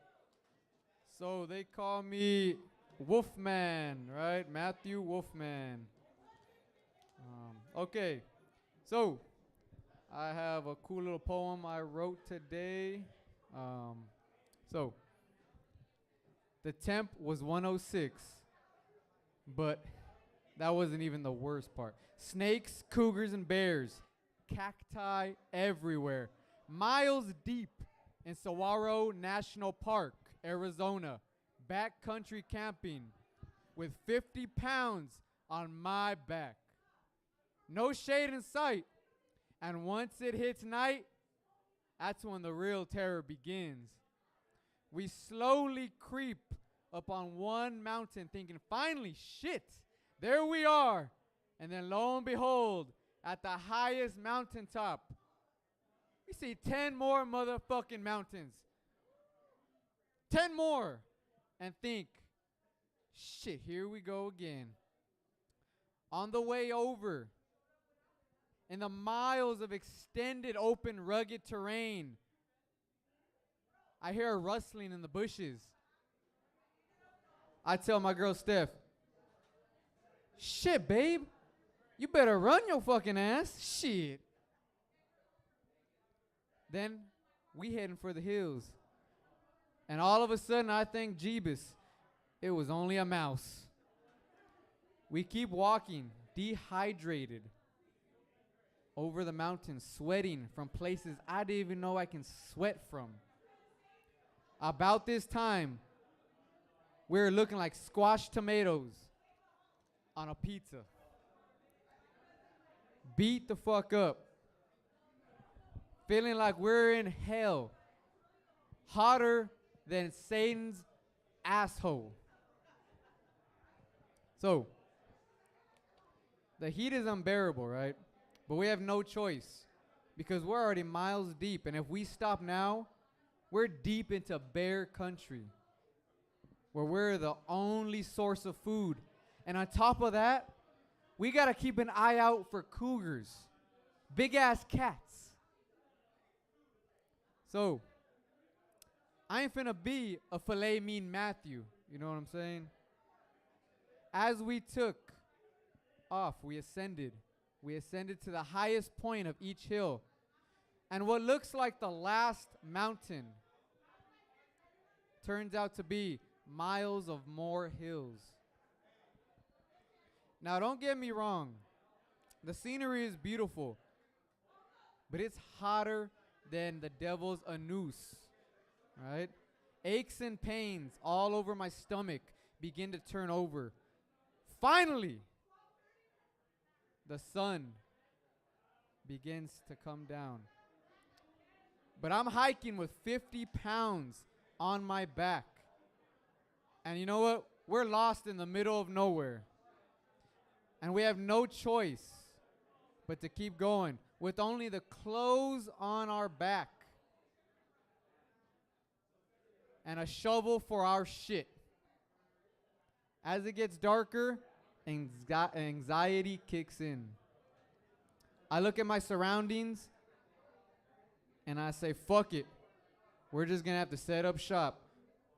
So they call me Wolfman, right? Matthew Wolfman. Okay, so I have a cool little poem I wrote today. So the temp was 106, but that wasn't even the worst part. Snakes, cougars, and bears. Cacti everywhere. Miles deep in Saguaro National Park, Arizona. Backcountry camping with 50 pounds on my back. No shade in sight. And once it hits night, that's when the real terror begins. We slowly creep up on one mountain thinking, finally, shit, there we are. And then lo and behold, at the highest mountaintop, we see 10 more motherfucking mountains. 10 more. And think, shit, here we go again. On the way over, in the miles of extended open rugged terrain, I hear a rustling in the bushes. I tell my girl Steph, shit, babe, you better run your fucking ass. Shit. Then we heading for the hills. And all of a sudden I think, Jeebus, it was only a mouse. We keep walking, dehydrated. over the mountains, sweating from places I didn't even know I can sweat from. About this time, we were looking like squashed tomatoes on a pizza. Beat the fuck up. Feeling like we're in hell. Hotter than Satan's asshole. So, the heat is unbearable, right? But we have no choice because we're already miles deep. And if we stop now, we're deep into bear country where we're the only source of food. And on top of that, we got to keep an eye out for cougars, big ass cats. So, I ain't finna be a filet mean Matthew. You know what I'm saying? As we took off, we ascended. We ascended to the highest point of each hill. And what looks like the last mountain turns out to be miles of more hills. Now, don't get me wrong. The scenery is beautiful. But it's hotter than the devil's anus. Right? Aches and pains all over my stomach begin to turn over. Finally, the sun begins to come down. But I'm hiking with 50 pounds on my back. And you know what? We're lost in the middle of nowhere. And we have no choice but to keep going with only the clothes on our back and a shovel for our shit. As it gets darker, anxiety kicks in. I look at my surroundings and I say, fuck it. We're just going to have to set up shop.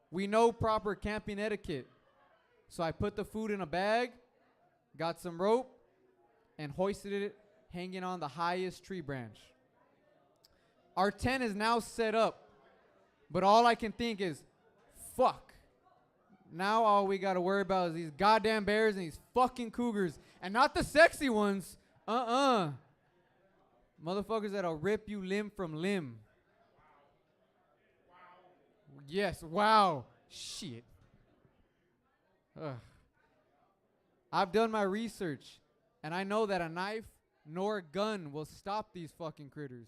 We know proper camping etiquette. So I put the food in a bag, got some rope, and hoisted it hanging on the highest tree branch. Our tent is now set up, but all I can think is, fuck. Now all we got to worry about is these goddamn bears and these fucking cougars, and not the sexy ones. Motherfuckers that'll rip you limb from limb. Yes, wow. Shit. Ugh. I've done my research, and I know that a knife nor a gun will stop these fucking critters.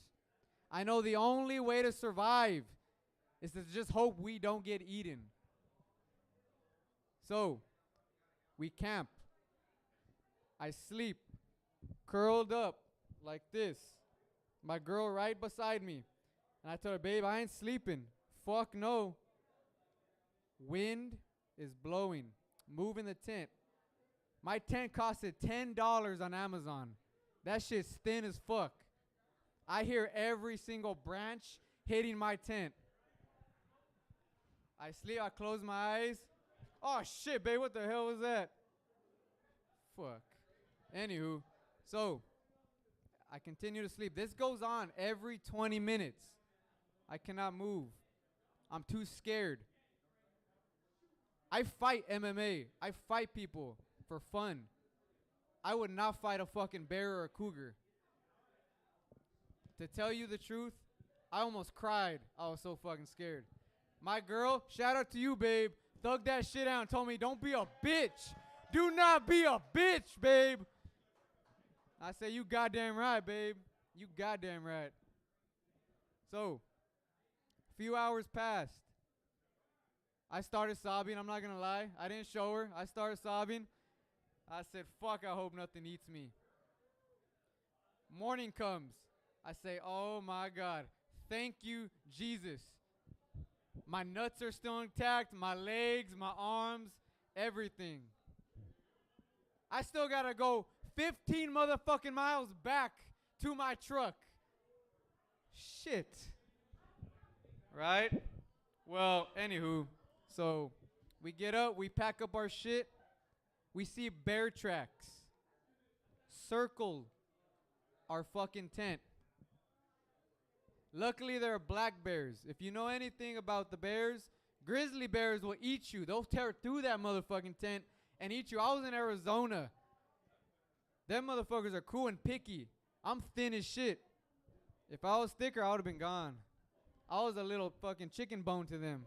I know the only way to survive is to just hope we don't get eaten. So, we camp. I sleep, curled up like this. My girl right beside me. And I told her, babe, I ain't sleeping. Fuck no. Wind is blowing. Moving the tent. My tent costed $10 on Amazon. That shit's thin as fuck. I hear every single branch hitting my tent. I sleep, I close my eyes. Oh shit, babe, what the hell was that? Fuck. Anywho, so I continue to sleep. This goes on every 20 minutes. I cannot move. I'm too scared. I fight MMA. I fight people for fun. I would not fight a fucking bear or a cougar. To tell you the truth, I almost cried. I was so fucking scared. My girl, shout out to you, babe. Thug that shit out and told me, don't be a bitch. Do not be a bitch, babe. I say, you goddamn right, babe. You goddamn right. So, a few hours passed. I started sobbing. I'm not going to lie. I didn't show her. I started sobbing. I said, fuck, I hope nothing eats me. Morning comes. I say, oh my God. Thank you, Jesus. My nuts are still intact. My legs, my arms, everything. I still got to go 15 motherfucking miles back to my truck. Shit. Right? Well, anywho, so we get up, we pack up our shit. We see bear tracks circle our fucking tent. Luckily, there are black bears. If you know anything about the bears, grizzly bears will eat you. They'll tear through that motherfucking tent and eat you. I was in Arizona. Them motherfuckers are cool and picky. I'm thin as shit. If I was thicker, I would have been gone. I was a little fucking chicken bone to them.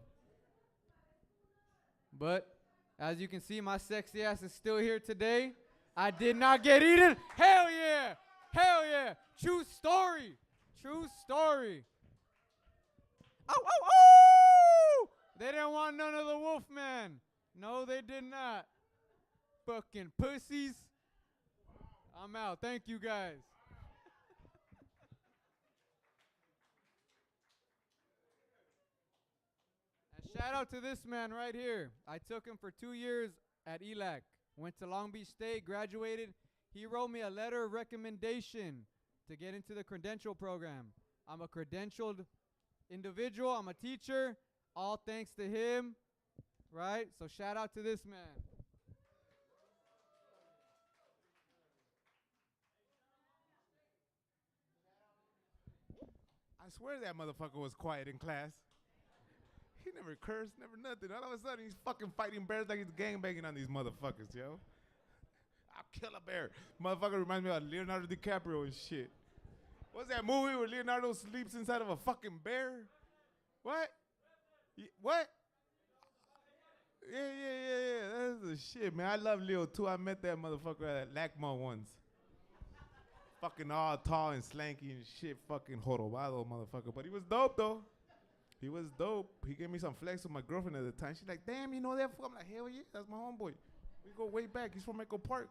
But as you can see, my sexy ass is still here today. I did not get eaten. Hell yeah. Hell yeah. True story. True story. Ow, ow, ow! They didn't want none of the wolf man. No, they did not. Fucking pussies. I'm out. Thank you guys. And shout out to this man right here. I took him for 2 years at ELAC. Went to Long Beach State, graduated. He wrote me a letter of recommendation to get into the credential program. I'm a credentialed individual. I'm a teacher. All thanks to him, right? So shout out to this man. I swear that motherfucker was quiet in class. He never cursed, never nothing. All of a sudden, he's fucking fighting bears like he's gangbanging on these motherfuckers, yo. I'll kill a bear. Motherfucker reminds me of Leonardo DiCaprio and shit. What's that movie where Leonardo sleeps inside of a fucking bear? What? What? Yeah. That's the shit, man. I love Leo, too. I met that motherfucker at LACMA once. Fucking all tall and slanky and shit. Fucking jorobado motherfucker. But he was dope, though. He was dope. He gave me some flex with my girlfriend at the time. She's like, damn, you know that fool? I'm like, hell yeah, that's my homeboy. We go way back. He's from Echo Park.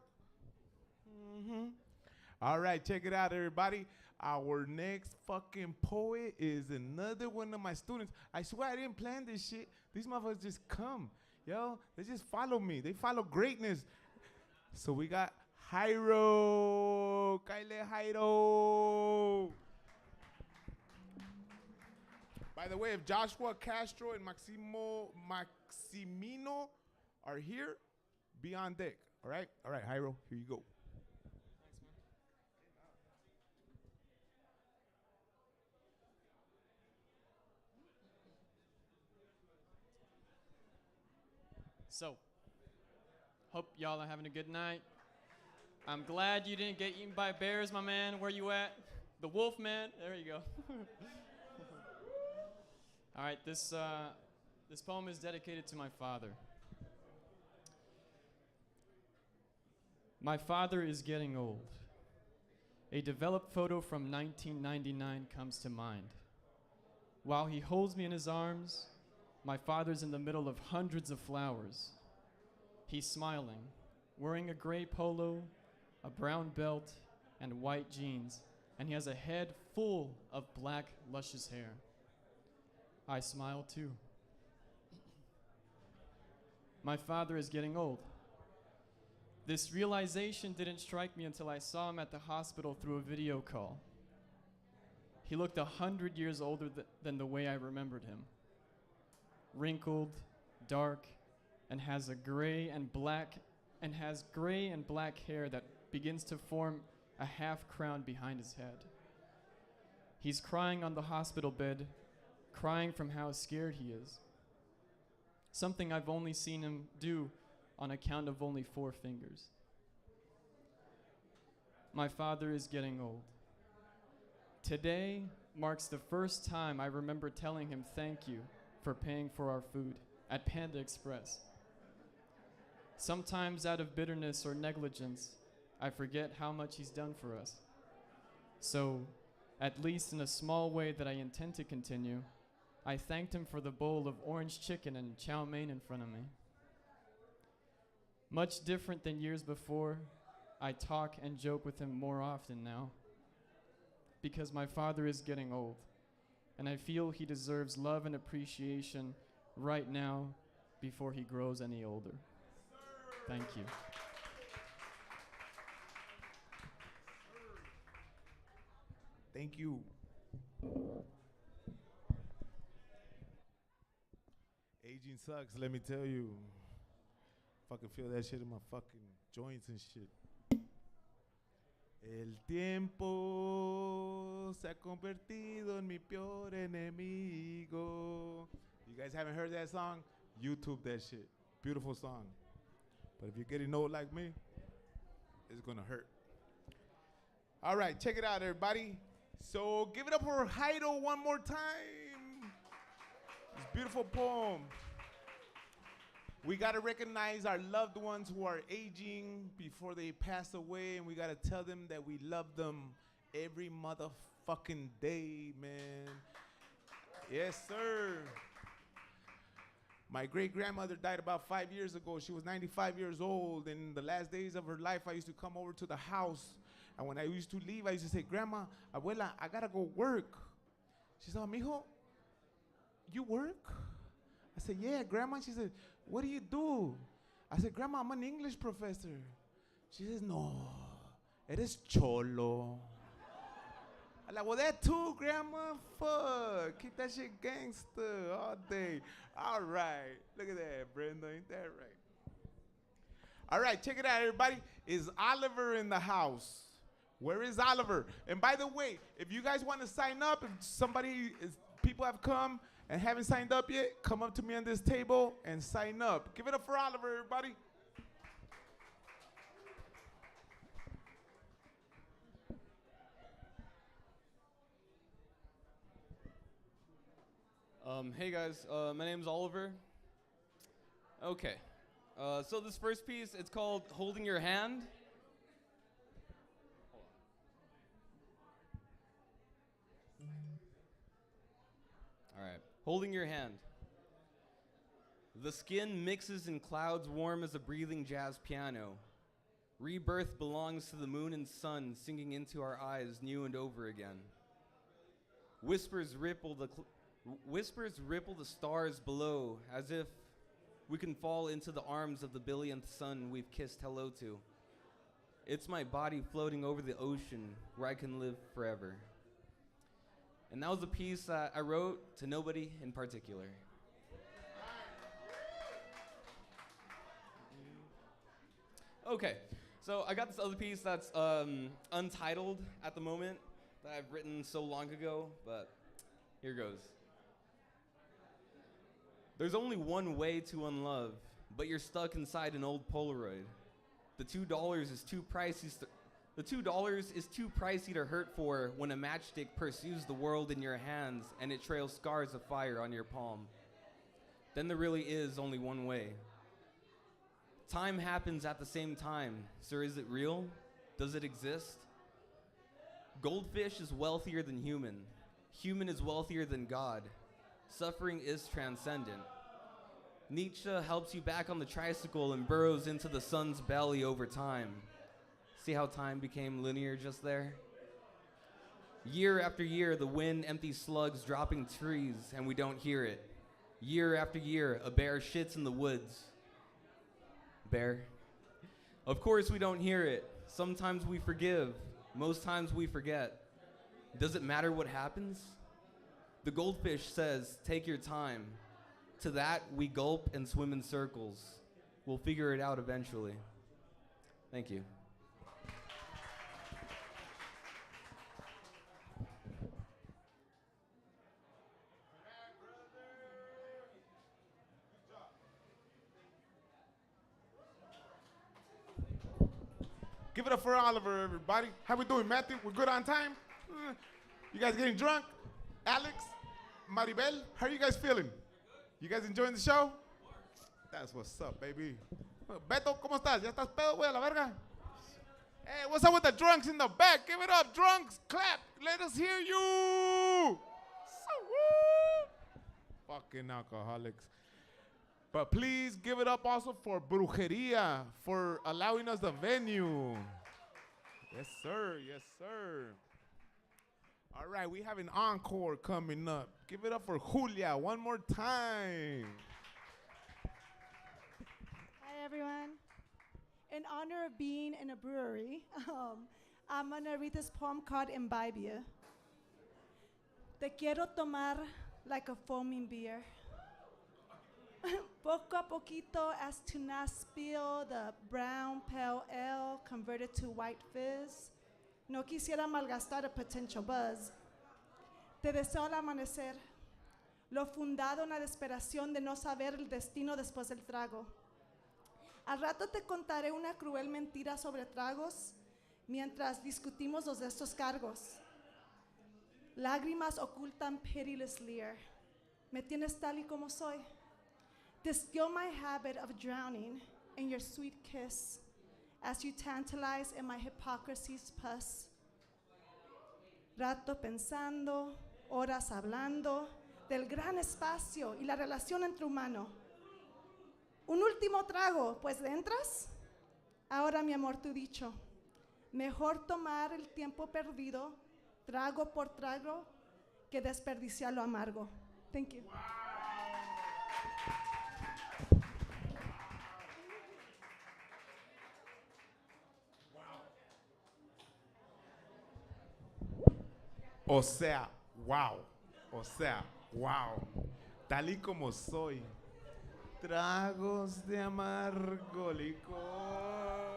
All right, check it out, everybody. Our next fucking poet is another one of my students. I swear I didn't plan this shit. These motherfuckers just come, yo. They just follow me. They follow greatness. So we got Jairo. Kyle Jairo. By the way, if Joshua, Castro, and Maximino are here, be on deck. All right? All right, Jairo, here you go. So, hope y'all are having a good night. I'm glad you didn't get eaten by bears, my man. Where you at? The wolf man. There you go. All right, this poem is dedicated to my father. My father is getting old. A developed photo from 1999 comes to mind. While he holds me in his arms, my father's in the middle of hundreds of flowers. He's smiling, wearing a gray polo, a brown belt, and white jeans, and he has a head full of black, luscious hair. I smile too. My father is getting old. This realization didn't strike me until I saw him at the hospital through a video call. He looked 100 years older than the way I remembered him. Wrinkled, dark, and has gray and black hair that begins to form a half crown behind his head. He's crying on the hospital bed, crying from how scared he is. Something I've only seen him do on account of only 4 fingers. My father is getting old. Today marks the first time I remember telling him thank you for paying for our food at Panda Express. Sometimes out of bitterness or negligence, I forget how much he's done for us. So, at least in a small way that I intend to continue, I thanked him for the bowl of orange chicken and chow mein in front of me. Much different than years before, I talk and joke with him more often now, because my father is getting old, and I feel he deserves love and appreciation right now before he grows any older. Thank you. Thank you. Aging sucks, let me tell you. Fucking feel that shit in my fucking joints and shit. El tiempo se ha convertido en mi peor enemigo. You guys haven't heard that song? YouTube that shit. Beautiful song. But if you're getting old like me, it's gonna hurt. All right, check it out, everybody. So give it up for Jairo one more time. This beautiful poem. We got to recognize our loved ones who are aging before they pass away, and we got to tell them that we love them every motherfucking day, man. Yes, sir. My great-grandmother died about 5 years ago. She was 95 years old, and in the last days of her life, I used to come over to the house, and when I used to leave, I used to say, Grandma, Abuela, I got to go work. She said, Mijo, you work? I said, yeah, Grandma. She said, what do you do? I said, Grandma, I'm an English professor. She says, no, eres cholo. I'm like, well, that too, Grandma. Fuck, keep that shit gangster all day. All right, look at that, Brenda, ain't that right? All right, check it out, everybody. Is Oliver in the house? Where is Oliver? And by the way, if you guys want to sign up, if people have come and haven't signed up yet, come up to me on this table and sign up. Give it up for Oliver, everybody. Hey guys, my name's Oliver. Okay, so this first piece, it's called Holding Your Hand. All right, Holding Your Hand. The skin mixes in clouds warm as a breathing jazz piano. Rebirth belongs to the moon and sun singing into our eyes new and over again. Whispers ripple the stars below as if we can fall into the arms of the billionth sun we've kissed hello to. It's my body floating over the ocean where I can live forever. And that was a piece that I wrote to nobody in particular. Okay, so I got this other piece that's untitled at the moment that I've written so long ago, but here goes. There's only one way to unlove, but you're stuck inside an old Polaroid. The $2 is too pricey. The $2 is too pricey to hurt for when a matchstick pursues the world in your hands and it trails scars of fire on your palm. Then there really is only one way. Time happens at the same time. Sir, is it real? Does it exist? Goldfish is wealthier than human. Human is wealthier than God. Suffering is transcendent. Nietzsche helps you back on the tricycle and burrows into the sun's belly over time. See how time became linear just there? Year after year, the wind empties slugs dropping trees, and we don't hear it. Year after year, a bear shits in the woods. Bear. Of course we don't hear it. Sometimes we forgive. Most times we forget. Does it matter what happens? The goldfish says, take your time. To that, we gulp and swim in circles. We'll figure it out eventually. Thank you. Give it up for Oliver, everybody. How we doing, Matthew? We're good on time? You guys getting drunk? Alex? Maribel? How are you guys feeling? You guys enjoying the show? That's what's up, baby. Beto, ¿cómo estás? ¿Ya estás pedo, güey, a la verga? Hey, what's up with the drunks in the back? Give it up, drunks. Clap. Let us hear you. So, woo. Fucking alcoholics. But please give it up also for Brewjeria for allowing us the venue. Yes, sir. Yes, sir. All right, we have an encore coming up. Give it up for Julia one more time. Hi, everyone. In honor of being in a brewery, I'm going to read this poem called Imbibe You. Te quiero tomar like a foaming beer. Poco a poquito as to not spill the brown pale ale converted to white fizz. No quisiera malgastar a potential buzz. Te deseo al amanecer, lo fundado en la desesperación de no saber el destino después del trago. Al rato te contaré una cruel mentira sobre tragos mientras discutimos los de estos cargos. Lágrimas ocultan pitiless leer. Me tienes tal y como soy. Distill my habit of drowning in your sweet kiss as you tantalize in my hypocrisy's pus. Rato pensando, horas hablando del gran espacio y la relación entre humano. Un último trago, pues ¿le entras? Ahora, mi amor, tu dicho. Mejor tomar el tiempo perdido, trago por trago, que desperdiciar lo amargo. Thank you. O sea, wow. O sea, wow. Tal y como soy. Tragos de amargo licor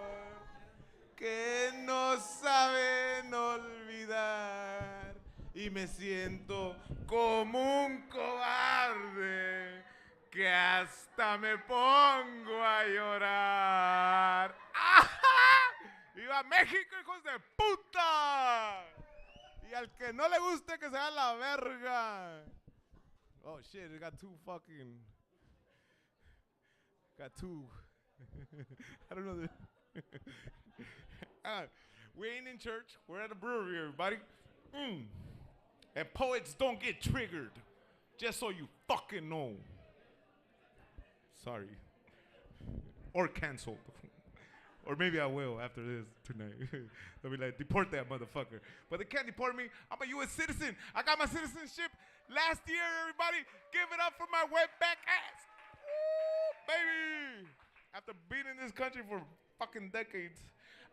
que no saben olvidar. Y me siento como un cobarde que hasta me pongo a llorar. ¡Ajá! ¡Viva México, hijos de puta! Y al que no le guste que se haga la verga. Oh shit, it got too fucking. Got too. I don't know. We ain't in church. We're at a brewery, everybody. And poets don't get triggered. Just so you fucking know. Sorry. Or canceled. Or maybe I will after this tonight. They'll be like, deport that motherfucker. But they can't deport me. I'm a U.S. citizen. I got my citizenship last year, everybody. Give it up for my wetback ass. Woo, baby. After being in this country for fucking decades,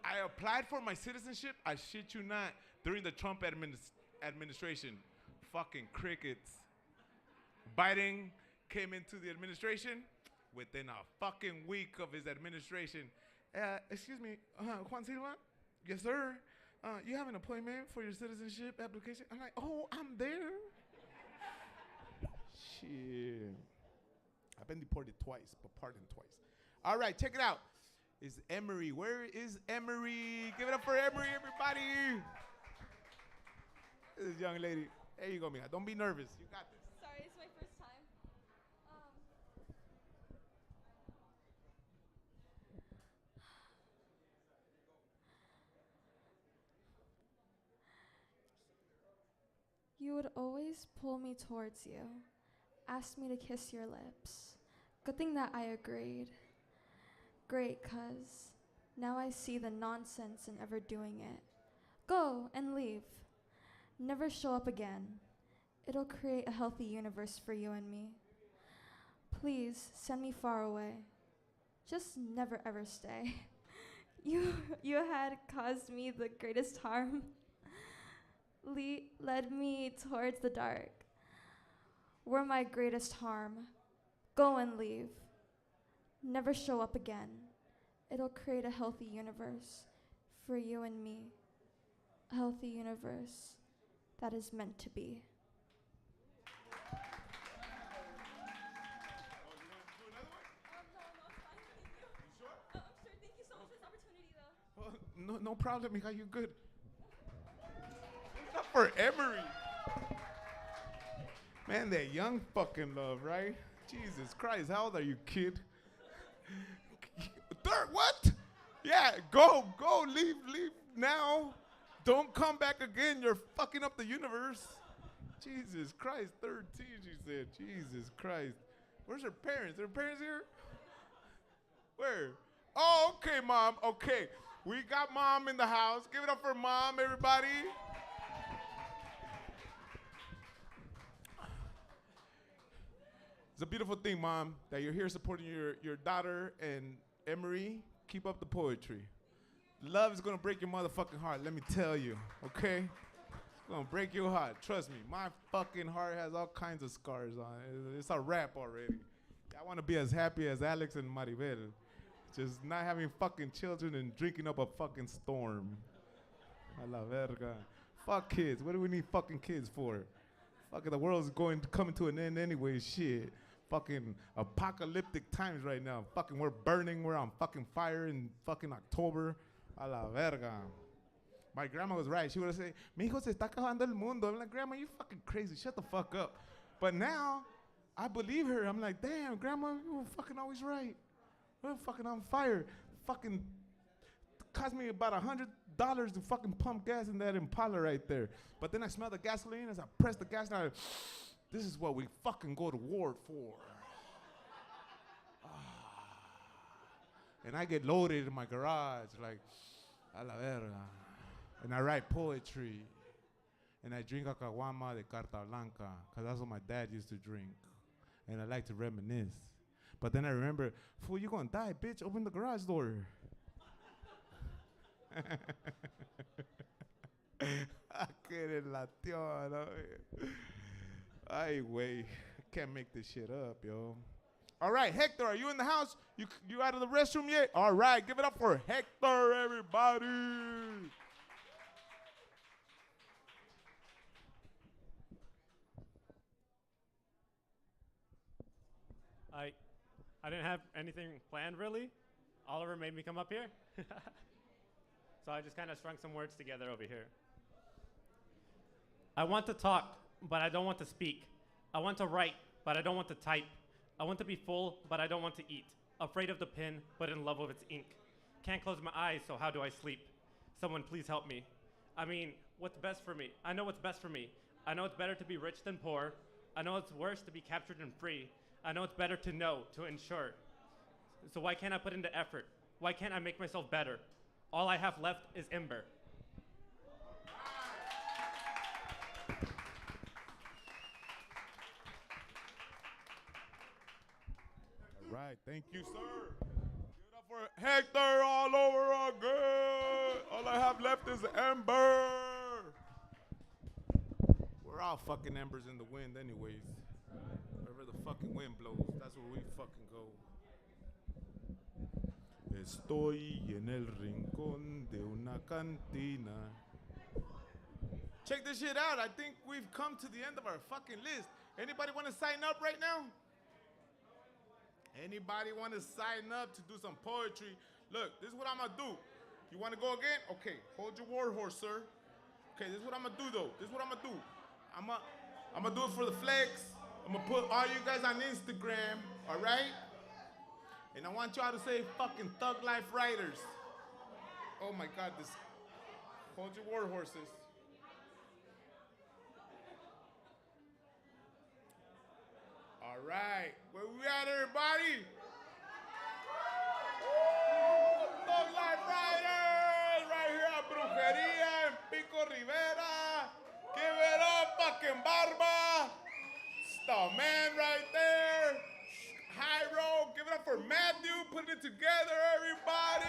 I applied for my citizenship, I shit you not, during the Trump administration. Fucking crickets. Biden came into the administration within a fucking week of his administration. Excuse me, Juan Silva? Yes, sir. You have an appointment for your citizenship application? I'm like, oh, I'm there. Shit. I've been deported twice, but pardoned twice. All right, check it out. Is Emery. Where is Emery? Give it up for Emery, everybody. This young lady. There you go, mija. Don't be nervous. You got this. Sorry, it's my first time. You would always pull me towards you, ask me to kiss your lips. Good thing that I agreed. Great, 'cause now I see the nonsense in ever doing it. Go and leave. Never show up again. It'll create a healthy universe for you and me. Please send me far away. Just never ever stay. You had caused me the greatest harm. Led me towards the dark. Were my greatest harm. Go and leave. Never show up again. It'll create a healthy universe for you and me. A healthy universe that is meant to be. No problem, mija. You good? Not for Emery. Man, that young fucking love, right? Jesus Christ, how old are you, kid? Third, what? Yeah, go, leave now. Don't come back again. You're fucking up the universe. Jesus Christ, 13, she said. Jesus Christ. Where's her parents? Are her parents here? Where? Oh, okay, Mom. Okay. We got Mom in the house. Give it up for Mom, everybody. It's a beautiful thing, Mom, that you're here supporting your daughter and Emery. Keep up the poetry. Love is gonna break your motherfucking heart, let me tell you, okay? It's gonna break your heart, trust me. My fucking heart has all kinds of scars on it. It's a wrap already. I wanna be as happy as Alex and Maribel. Just not having fucking children and drinking up a fucking storm. A la verga. Fuck kids, what do we need fucking kids for? Fucking the world's coming to an end anyway, shit. Fucking apocalyptic times right now. Fucking we're burning, we're on fucking fire in fucking October. A la verga. My grandma was right. She would have said, "Mijo, se está acabando el mundo." I'm like, "Grandma, you fucking crazy. Shut the fuck up." But now, I believe her. I'm like, "Damn, Grandma, you were fucking always right. We're fucking on fire. Fucking cost me about $100 to fucking pump gas in that Impala right there." But then I smell the gasoline as I press the gas. Now, this is what we fucking go to war for. And I get loaded in my garage, like, a la verga. And I write poetry. And I drink a caguama de carta blanca, because that's what my dad used to drink. And I like to reminisce. But then I remember, fool, you gonna die, bitch. Open the garage door. Que relatión, ¿no? Ay, güey. I can't make this shit up, yo. All right, Hector, are you in the house? You out of the restroom yet? All right, give it up for Hector, everybody. I didn't have anything planned, really. Oliver made me come up here. So I just kind of strung some words together over here. I want to talk, but I don't want to speak. I want to write, but I don't want to type. I want to be full, but I don't want to eat. Afraid of the pen, but in love with its ink. Can't close my eyes, so how do I sleep? Someone please help me. I mean, what's best for me? I know what's best for me. I know it's better to be rich than poor. I know it's worse to be captured and free. I know it's better to know, to ensure. So why can't I put into effort? Why can't I make myself better? All I have left is ember. All right, thank you, sir. Give it up for Hector all over again. All I have left is ember. We're all fucking embers in the wind anyways. Wherever the fucking wind blows, that's where we fucking go. Estoy en el rincón de una cantina. Check this shit out. I think we've come to the end of our fucking list. Anybody want to sign up right now? Anybody want to sign up to do some poetry? Look, this is what I'm going to do. You want to go again? Okay, hold your war horse, sir. Okay, this is what I'm going to do, though. This is what I'm going to do. I'm going to do it for the flex. I'm going to put all you guys on Instagram, all right? And I want y'all to say fucking Thug Life Riders. Oh, my God. This. Hold your war horses. All right. Where we at, everybody? Thug Life Riders! Right here at Brewjeria in Pico Rivera. Give it up, fucking Barba. It's the man right there. Jairo, give it up for Matthew. Putting it together, everybody.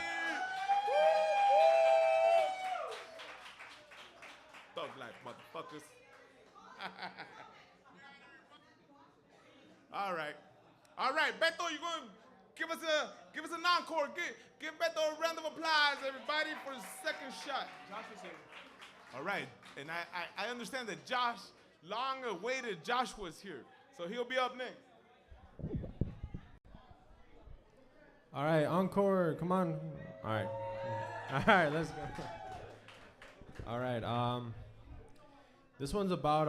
Thug Life, motherfuckers. All right. All right, Beto, you're going to give us an encore. Give Beto a round of applause, everybody, for his second shot. Josh is here. All right. And I understand that Josh, long-awaited Joshua's here. So he'll be up next. All right, encore. Come on. All right. All right, let's go. All right. This one's about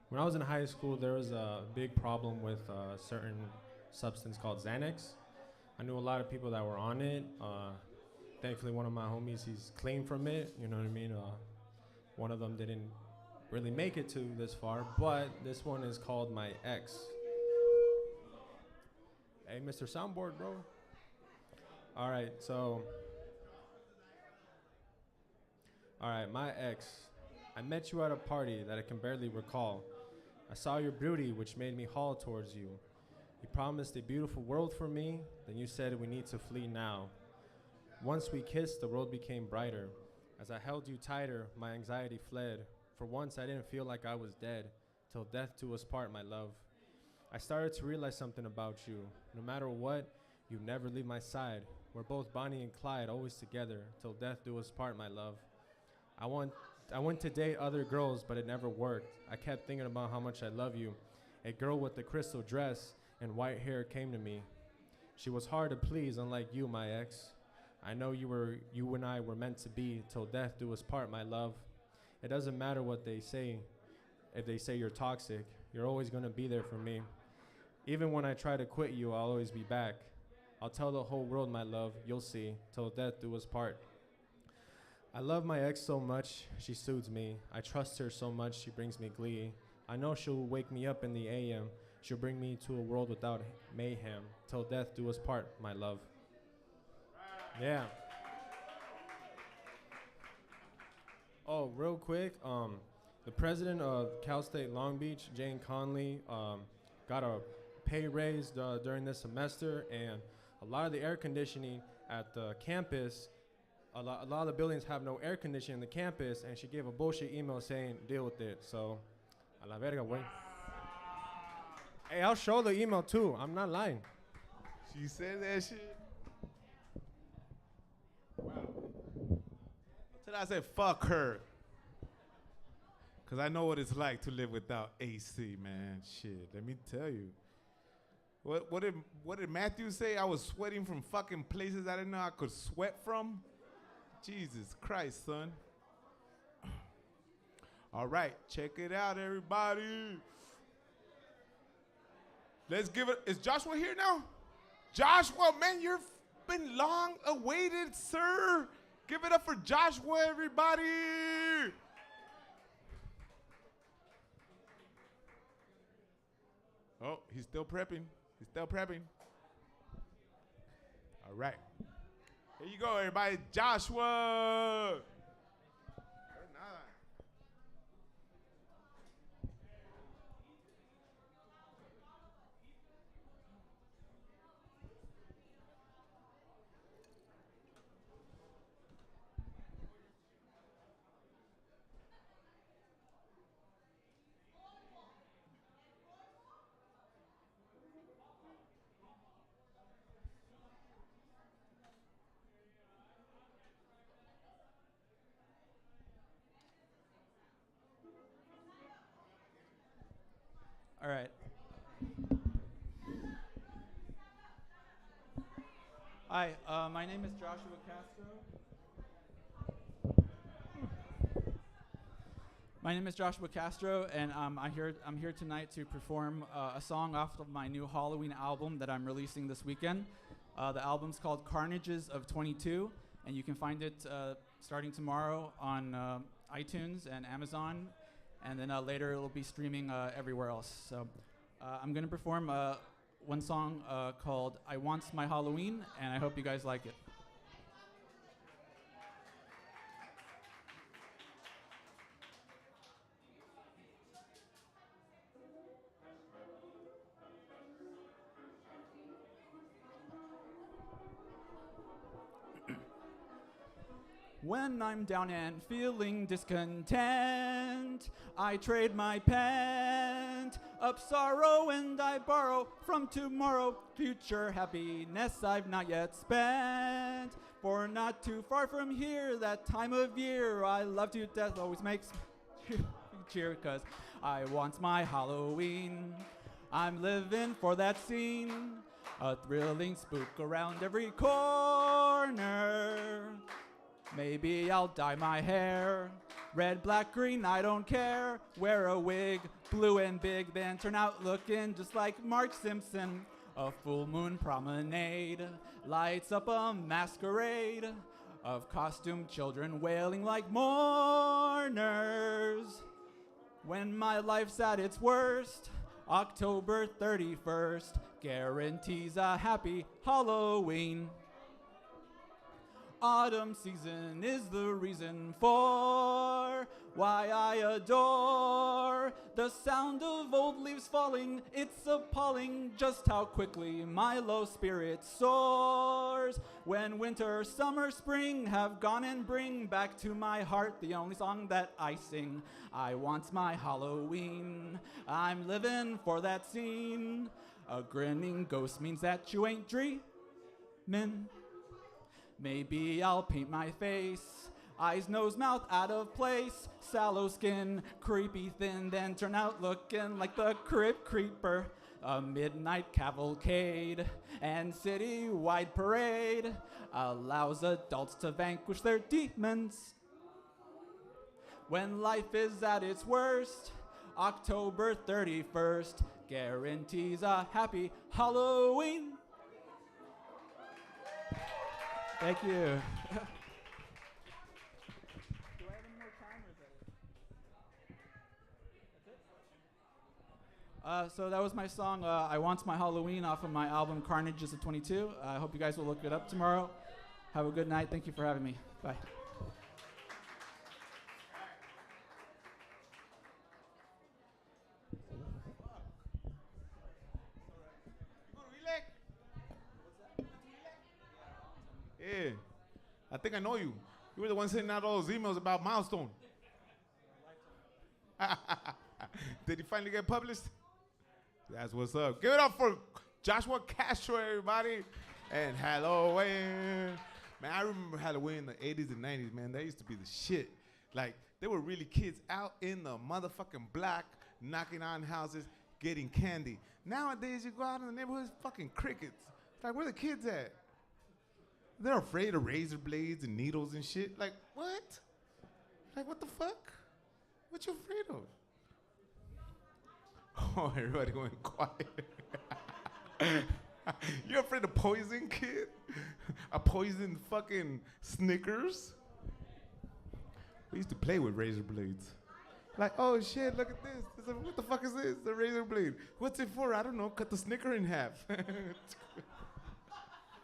when I was in high school, there was a big problem with a certain substance called Xanax. I knew a lot of people that were on it. Thankfully, one of my homies, he's clean from it. You know what I mean? One of them didn't really make it to this far, but this one is called My Ex. Hey, Mr. Soundboard, bro. All right, so. All right, my ex. I met you at a party that I can barely recall. I saw your beauty, which made me haul towards you. You promised a beautiful world for me, then you said we need to flee now. Once we kissed, the world became brighter. As I held you tighter, my anxiety fled. For once, I didn't feel like I was dead, till death do us part, my love. I started to realize something about you. No matter what, you never leave my side. We're both Bonnie and Clyde, always together, till death do us part, my love. I went to date other girls, but it never worked. I kept thinking about how much I love you. A girl with a crystal dress and white hair came to me. She was hard to please, unlike you, my ex. I know you and I were meant to be till death do us part, my love. It doesn't matter what they say. If they say you're toxic, you're always gonna be there for me. Even when I try to quit you, I'll always be back. I'll tell the whole world, my love, you'll see, till death do us part. I love my ex so much, she soothes me. I trust her so much, she brings me glee. I know she'll wake me up in the AM. She'll bring me to a world without mayhem. Till death do us part, my love. Yeah. Oh, real quick, the president of Cal State Long Beach, Jane Conley, got a pay raise during this semester, and a lot of the air conditioning at the campus, a lot of the buildings have no air conditioning in the campus, and she gave a bullshit email saying, deal with it. So, a la verga, güey. Hey, I'll show the email too. I'm not lying. She said that shit? Wow. Till I said, fuck her. Because I know what it's like to live without AC, man. Shit, let me tell you. What did Matthew say? I was sweating from fucking places I didn't know I could sweat from? Jesus Christ, son. All right, check it out, everybody. Let's give it. Is Joshua here now? Joshua, man, you've been long awaited, sir. Give it up for Joshua, everybody. Oh, he's still prepping. He's still prepping. All right. Here you go, everybody. Joshua. All right. Hi, my name is Joshua Castro. My name is Joshua Castro, and I'm here tonight to perform a song off of my new Halloween album that I'm releasing this weekend. The album's called Carnages of 22, and you can find it starting tomorrow on iTunes and Amazon. And then later it'll be streaming everywhere else. So I'm going to perform one song called I Want's My Halloween, and I hope you guys like it. When I'm down and feeling discontent, I trade my pent up sorrow and I borrow from tomorrow future happiness I've not yet spent. For not too far from here, that time of year I love to death always makes me cheer, 'cause I want my Halloween. I'm living for that scene, a thrilling spook around every corner. Maybe I'll dye my hair red, black, green, I don't care. Wear a wig, blue and big, then turn out looking just like Marge Simpson. A full moon promenade lights up a masquerade of costumed children wailing like mourners. When my life's at its worst, October 31st guarantees a happy Halloween. Autumn season is the reason for why I adore the sound of old leaves falling. It's appalling just how quickly my low spirit soars. When winter, summer, spring have gone and bring back to my heart the only song that I sing. I want my Halloween. I'm living for that scene. A grinning ghost means that you ain't dreamin'. Maybe I'll paint my face, eyes, nose, mouth out of place, sallow skin, creepy thin, then turn out looking like the Crypt Creeper. A midnight cavalcade and city-wide parade allows adults to vanquish their demons. When life is at its worst, October 31st guarantees a happy Halloween. Thank you. So that was my song, I Want My Halloween, off of my album Carnage is a 22. I hope you guys will look it up tomorrow. Have a good night. Thank you for having me. Bye. Yeah, I think I know you. You were the one sending out all those emails about Milestone. Did he finally get published? That's what's up. Give it up for Joshua Castro, everybody. And Halloween. Man, I remember Halloween in the 80s and 90s, man. That used to be the shit. Like, there were really kids out in the motherfucking block, knocking on houses, getting candy. Nowadays, you go out in the neighborhood, it's fucking crickets. It's like, where the kids at? They're afraid of razor blades and needles and shit. Like, what? Like, what the fuck? What you afraid of? Oh, everybody going quiet. You afraid of poison, kid? A poison fucking Snickers? We used to play with razor blades. Like, oh shit, look at this. What the fuck is this? The razor blade. What's it for? I don't know. Cut the Snicker in half.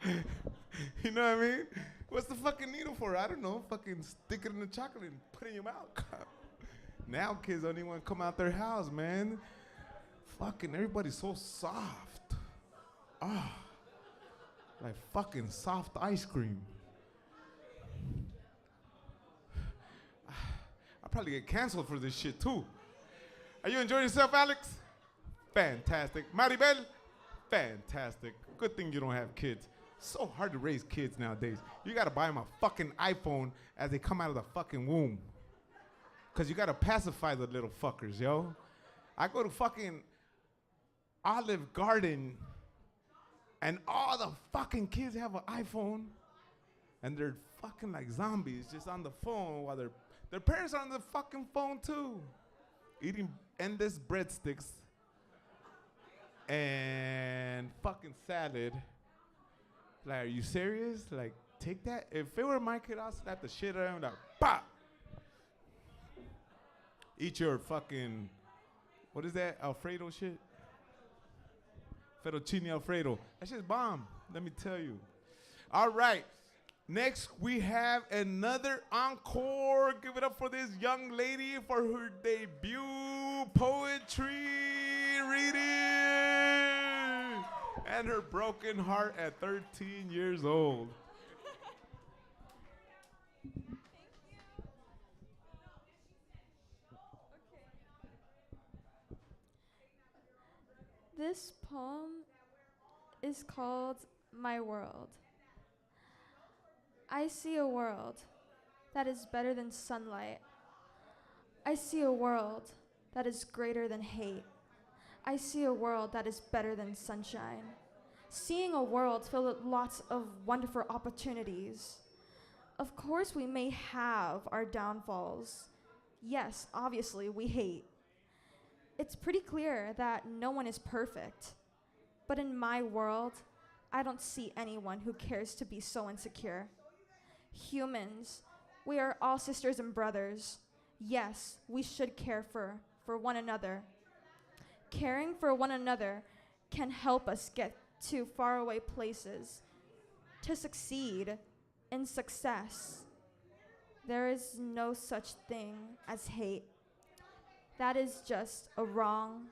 You know what I mean? What's the fucking needle for? I don't know. Fucking stick it in the chocolate and put it in your mouth. Now kids don't even want to come out their house, man. Fucking everybody's so soft. Ah, like fucking soft ice cream. I'll probably get canceled for this shit too. Are you enjoying yourself, Alex? Fantastic. Maribel? Fantastic. Good thing you don't have kids. So hard to raise kids nowadays. You gotta buy them a fucking iPhone as they come out of the fucking womb. Cause you gotta pacify the little fuckers, yo. I go to fucking Olive Garden and all the fucking kids have an iPhone and they're fucking like zombies just on the phone while their parents are on the fucking phone too. Eating endless breadsticks and fucking salad. Like, are you serious? Like, take that? If it were my kid, I'll slap the shit out of him like, pop! Eat your fucking, what is that, Alfredo shit? Fettuccine Alfredo. That shit's bomb, let me tell you. All right, next we have another encore. Give it up for this young lady for her debut poetry reading and her broken heart at 13 years old. This poem is called My World. I see a world that is better than sunlight. I see a world that is greater than hate. I see a world that is better than sunshine. Seeing a world filled with lots of wonderful opportunities. Of course, we may have our downfalls. Yes, obviously, we hate. It's pretty clear that no one is perfect. But in my world, I don't see anyone who cares to be so insecure. Humans, we are all sisters and brothers. Yes, we should care for one another. Caring for one another can help us get to faraway places, to succeed in success. There is no such thing as hate. That is just a wrong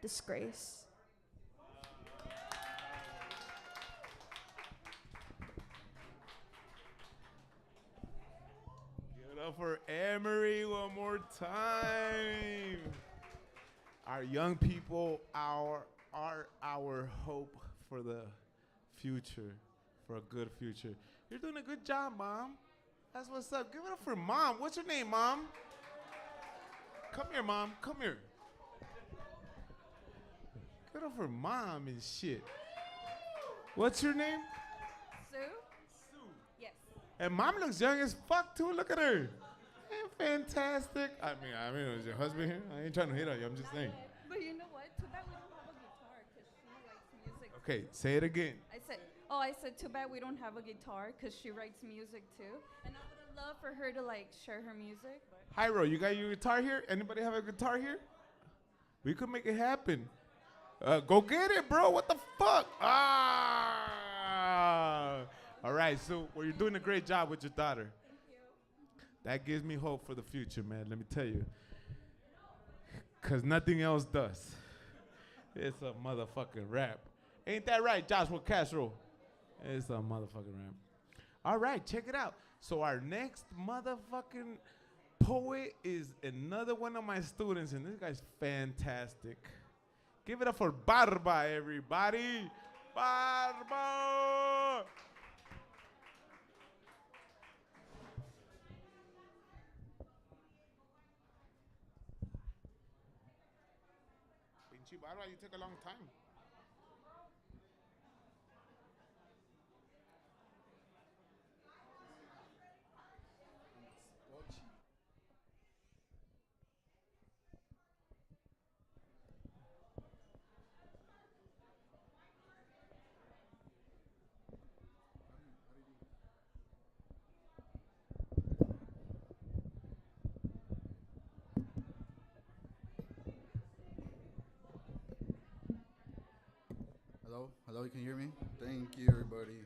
disgrace. Give it up for Emery one more time. Our young people are our hope for the future, for a good future. You're doing a good job, Mom. That's what's up. Give it up for Mom. What's your name, Mom? Come here, Mom. Come here. Give it up for mom and shit. What's your name? Sue? Yes. And mom looks young as fuck too. Look at her. Fantastic. I mean, is your husband here? I ain't trying to hit on you. I'm just saying. But you know what? Too bad we don't have a guitar because she writes music. Okay, say it again. I said, too bad we don't have a guitar because she writes music too. And I would love for her to like share her music. Hyro, you got your guitar here? Anybody have a guitar here? We could make it happen. Go get it, bro. What the fuck? All right, so well, you're doing a great job with your daughter. Thank you. That gives me hope for the future, man. Let me tell you. Because nothing else does. It's a motherfucking rap. Ain't that right, Joshua Castro? It's a motherfucking rap. All right, check it out. So our next motherfucking poet is another one of my students, and this guy's fantastic. Give it up for Barba, everybody. Barba! Pinche Barba, you take a long time. Hello, you can hear me? Thank you, everybody.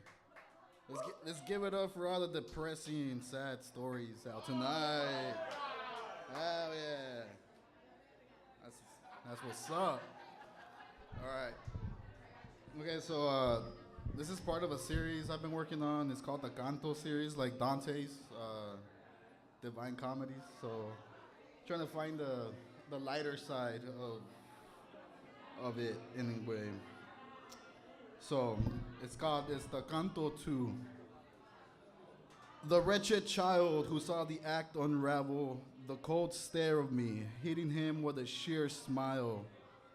Let's give it up for all the depressing, sad stories out tonight. Hell yeah. That's what's up. All right. Okay, so this is part of a series I've been working on. It's called the Canto series, like Dante's Divine Comedies. So trying to find the lighter side of it anyway. So it's the Canto 2. The wretched child who saw the act unravel, the cold stare of me, hitting him with a sheer smile,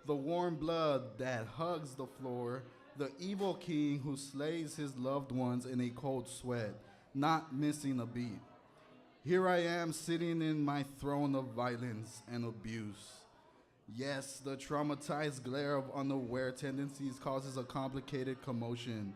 the warm blood that hugs the floor, the evil king who slays his loved ones in a cold sweat, not missing a beat. Here I am sitting in my throne of violence and abuse. Yes, the traumatized glare of unaware tendencies causes a complicated commotion.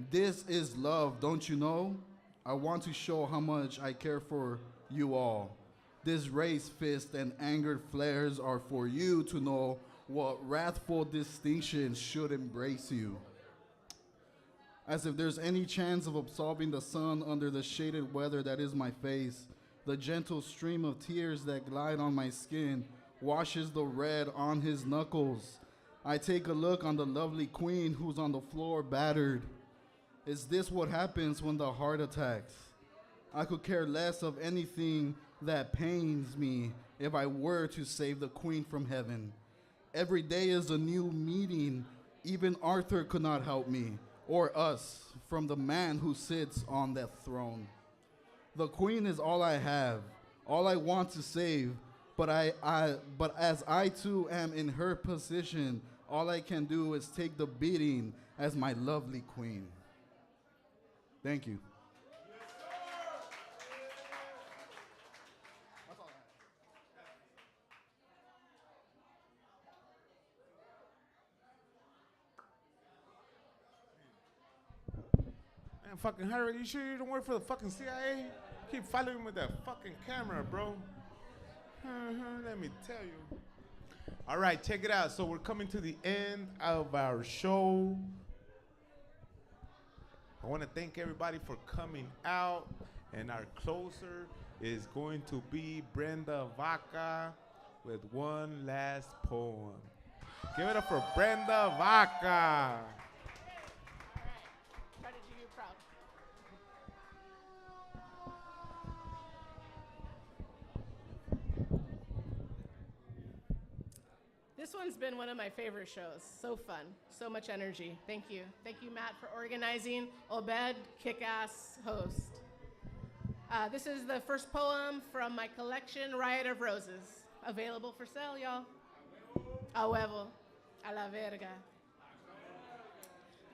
This is love, don't you know? I want to show how much I care for you all. This raised fist and angered flares are for you to know what wrathful distinction should embrace you. As if there's any chance of absorbing the sun under the shaded weather that is my face, the gentle stream of tears that glide on my skin washes the red on his knuckles. I take a look on the lovely queen who's on the floor battered. Is this what happens when the heart attacks? I could care less of anything that pains me if I were to save the queen from heaven. Every day is a new meeting. Even Arthur could not help me, or us, from the man who sits on that throne. The queen is all I have, all I want to save. But as I too am in her position, all I can do is take the beating as my lovely queen. Thank you. Man, fucking Harry, you sure you don't work for the fucking CIA? Keep following me with that fucking camera, bro. Let me tell you. All right, check it out. So we're coming to the end of our show. I want to thank everybody for coming out. And our closer is going to be Brenda Vaca with one last poem. Give it up for Brenda Vaca. Try to do you proud. This one's been one of my favorite shows. So fun, so much energy. Thank you. Thank you, Matt, for organizing. Obed, kick-ass host. This is the first poem from my collection, Riot of Roses. Available for sale, y'all. A huevo. A la verga.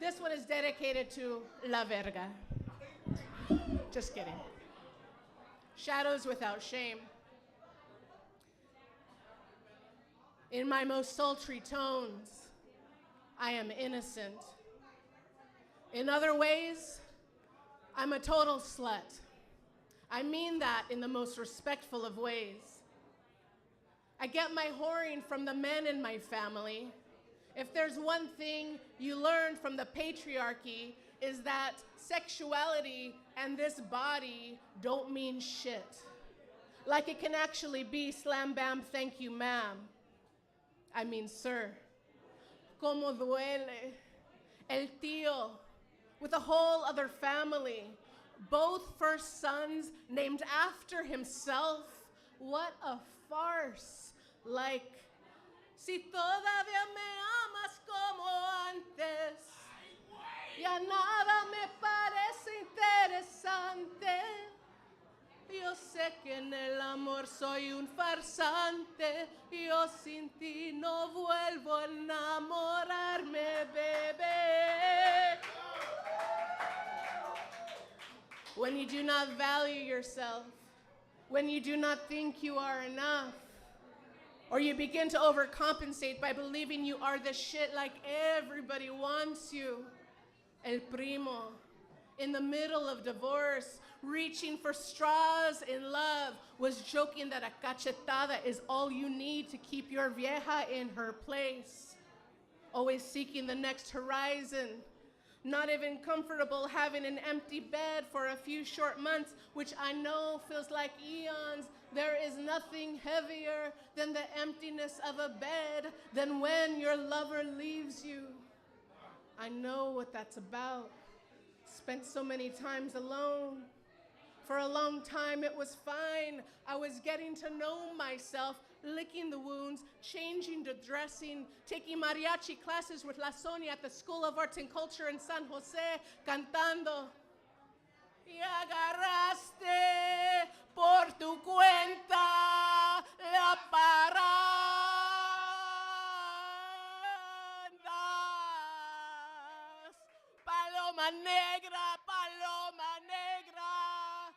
This one is dedicated to La Verga. Just kidding. Shadows without shame. In my most sultry tones, I am innocent. In other ways, I'm a total slut. I mean that in the most respectful of ways. I get my whoring from the men in my family. If there's one thing you learn from the patriarchy, is that sexuality and this body don't mean shit. Like it can actually be slam bam, thank you ma'am. I mean sir. Como duele. El tío, with a whole other family. Both first sons named after himself. What a farce. Like, si todavía me amas como antes, ya nada me parece interesante. Yo sé que en el amor soy un farsante. Yo sin ti no vuelvo a enamorarme, bebé. When you do not value yourself, when you do not think you are enough, or you begin to overcompensate by believing you are the shit like everybody wants you. El primo, in the middle of divorce, reaching for straws in love, was joking that a cachetada is all you need to keep your vieja in her place. Always seeking the next horizon. Not even comfortable having an empty bed for a few short months, which I know feels like eons. There is nothing heavier than the emptiness of a bed than when your lover leaves you. I know what that's about. Spent so many times alone. For a long time it was fine. I was getting to know myself, licking the wounds, changing the dressing, taking mariachi classes with La Sonia at the School of Arts and Culture in San Jose, cantando. Y agarraste por tu cuenta la parandas. Paloma negra, paloma negra,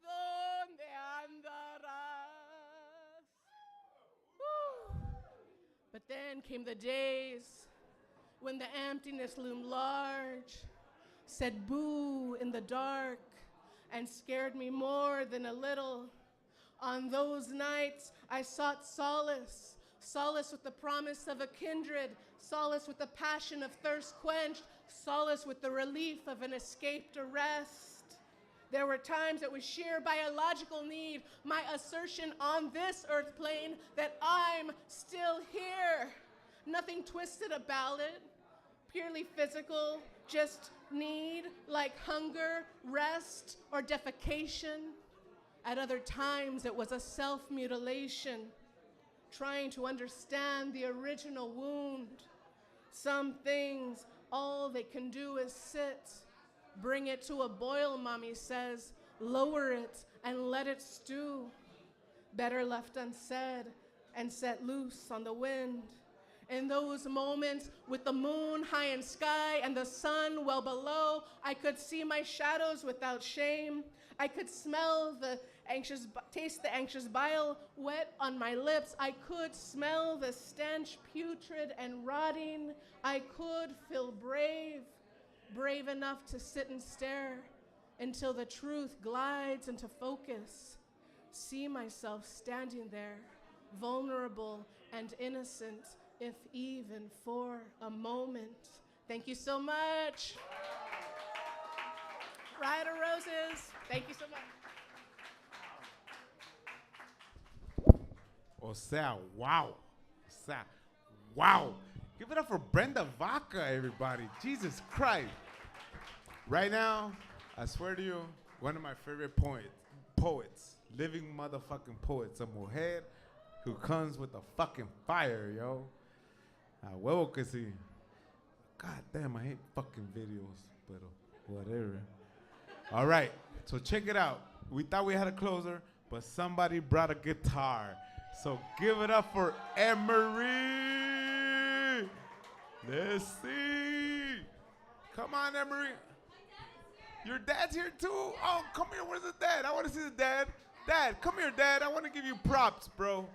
¿dónde andarás? Woo. But then came the days when the emptiness loomed large, said boo in the dark, and scared me more than a little. On those nights, I sought solace, solace with the promise of a kindred, solace with the passion of thirst quenched, solace with the relief of an escaped arrest. There were times it was sheer biological need, my assertion on this earth plane that I'm still here. Nothing twisted about it, purely physical, just need like hunger, rest, or defecation. At other times, it was a self-mutilation, trying to understand the original wound. Some things, all they can do is sit. Bring it to a boil, mommy says. Lower it and let it stew. Better left unsaid and set loose on the wind. In those moments, with the moon high in sky and the sun well below, I could see my shadows without shame. I could smell taste the anxious bile wet on my lips. I could smell the stench putrid and rotting. I could feel brave enough to sit and stare until the truth glides into focus. See myself standing there, vulnerable and innocent, if even for a moment. Thank you so much. Riot of Roses, thank you so much. O sea, wow. O sea, wow. Give it up for Brenda Vaca, everybody. Jesus Christ. Right now, I swear to you, one of my favorite poets, living motherfucking poets, a mujer who comes with a fucking fire, yo. A huevo que sí. God damn, I hate fucking videos, but whatever. All right, so check it out. We thought we had a closer, but somebody brought a guitar. So give it up for Emery. Let's see. Come on, Emery. Your dad's here too? Oh, come here. Where's the dad? I want to see the dad. Dad, come here, Dad. I want to give you props, bro.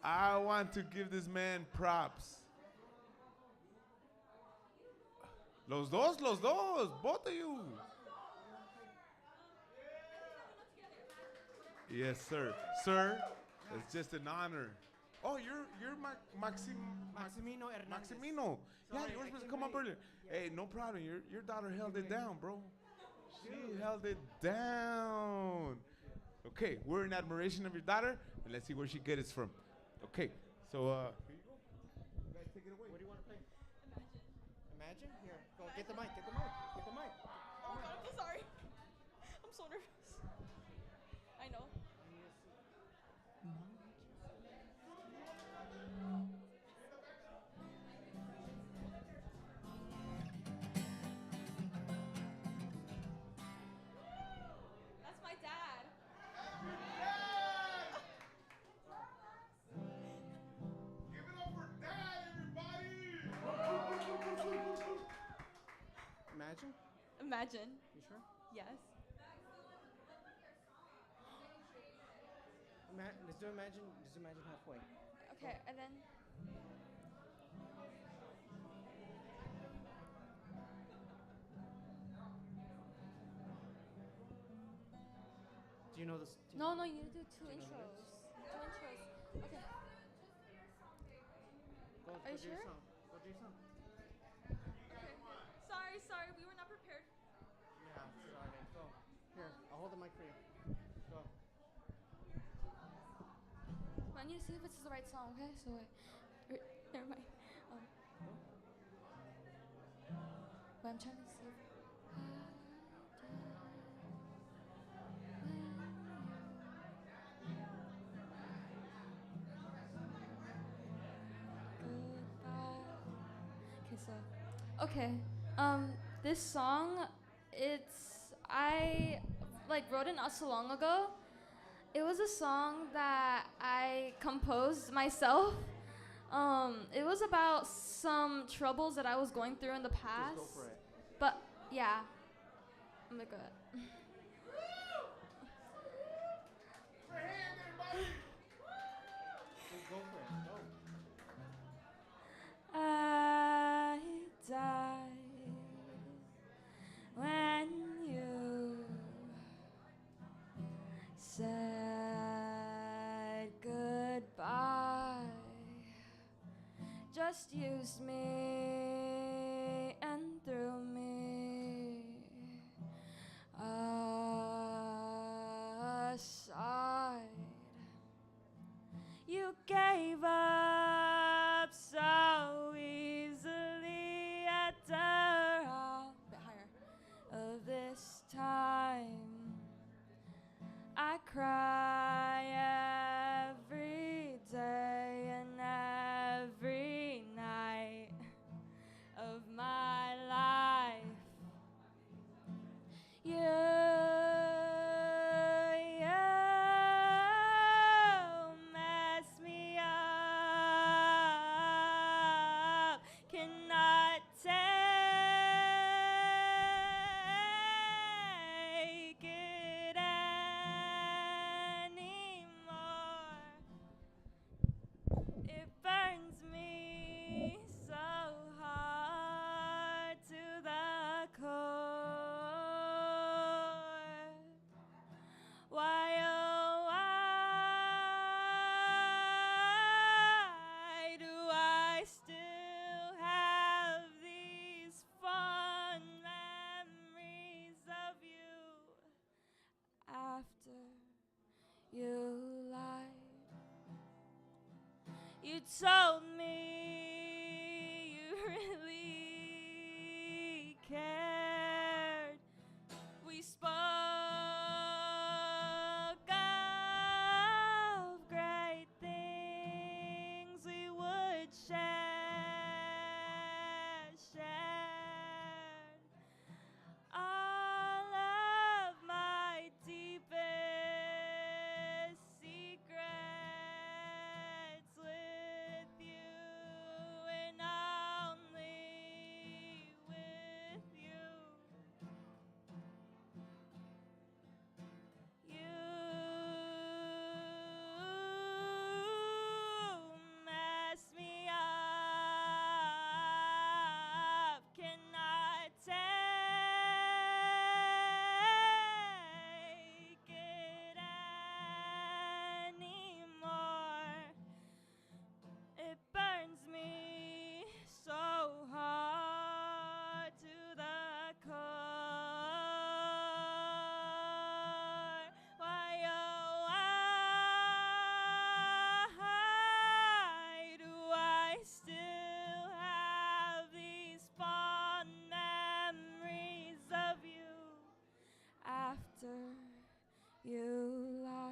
I want to give this man props. Los dos, both of you. Yes, sir. Sir, it's just an honor. Oh, you're Maximino Hernandez. Maximino. Yeah, you were supposed to come up earlier. Hey, no problem. Your daughter held it down, bro. She held it down. Okay, we're in admiration of your daughter, and let's see where she gets it from. Okay, so here you go. You guys take it away. What do you want to play? Imagine? Here, go get the mic, get the mic, get the mic. Oh God, I'm so sorry. I'm so nervous. I know. That's my dad. Give it up for Dad, everybody! Imagine? Imagine. You sure? Yes. Let's do imagine halfway. Okay, and then. Do you know this? No, you need to do two intros. Okay. Go Are you do your sure? song. Go do your song. Okay. Sorry, we were not prepared. Yeah, sorry. Go. Here, I'll hold the mic for you. Go. I need to see if this is the right song, okay? So wait. Never mind. But I'm trying to see if Okay, this song, I wrote it not so long ago. It was a song that I composed myself. It was about some troubles that I was going through in the past. Just go for it. But yeah, I'm gonna go ahead. Just go for it. Go. I died when you said goodbye. Just used me and threw me aside. You gave up so easily at the bit higher of this time. I cry every day and every night of my life. You mess me up, cannot take it anymore. It burns me so hard to the core. Why, oh, why do I still have these fond memories of you after you lied? You told me you really cared. We spoke of great things we would share. All of my deepest secrets you lie.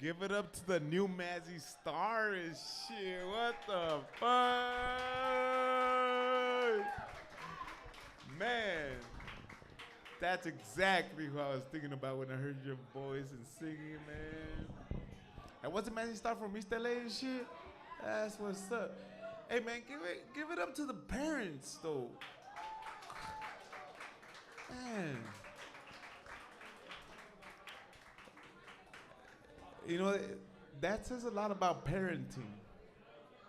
Give it up to the new Mazzy star and shit. What the fuck? Man, that's exactly who I was thinking about when I heard your voice and singing, man. And wasn't Mazzy star from East LA and shit? That's what's up. Hey, man, give it up to the parents, though. Man. You know, that says a lot about parenting,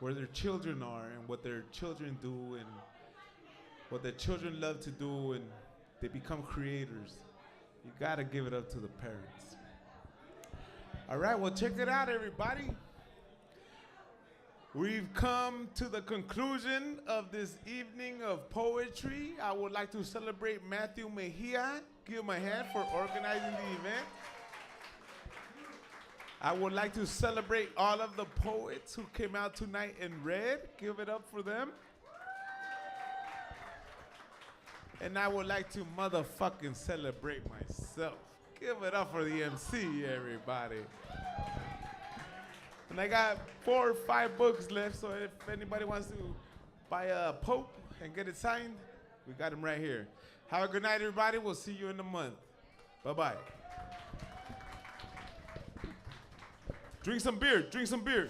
where their children are and what their children do and what their children love to do, and they become creators. You gotta give it up to the parents. All right, well, check it out, everybody. We've come to the conclusion of this evening of poetry. I would like to celebrate Matthew Mejia. Give him a hand for organizing the event. I would like to celebrate all of the poets who came out tonight and read. Give it up for them. And I would like to motherfucking celebrate myself. Give it up for the MC, everybody. And I got 4 or 5 books left, so if anybody wants to buy a Pope and get it signed, we got them right here. Have a good night, everybody. We'll see you in a month. Bye-bye. Drink some beer. Drink some beer.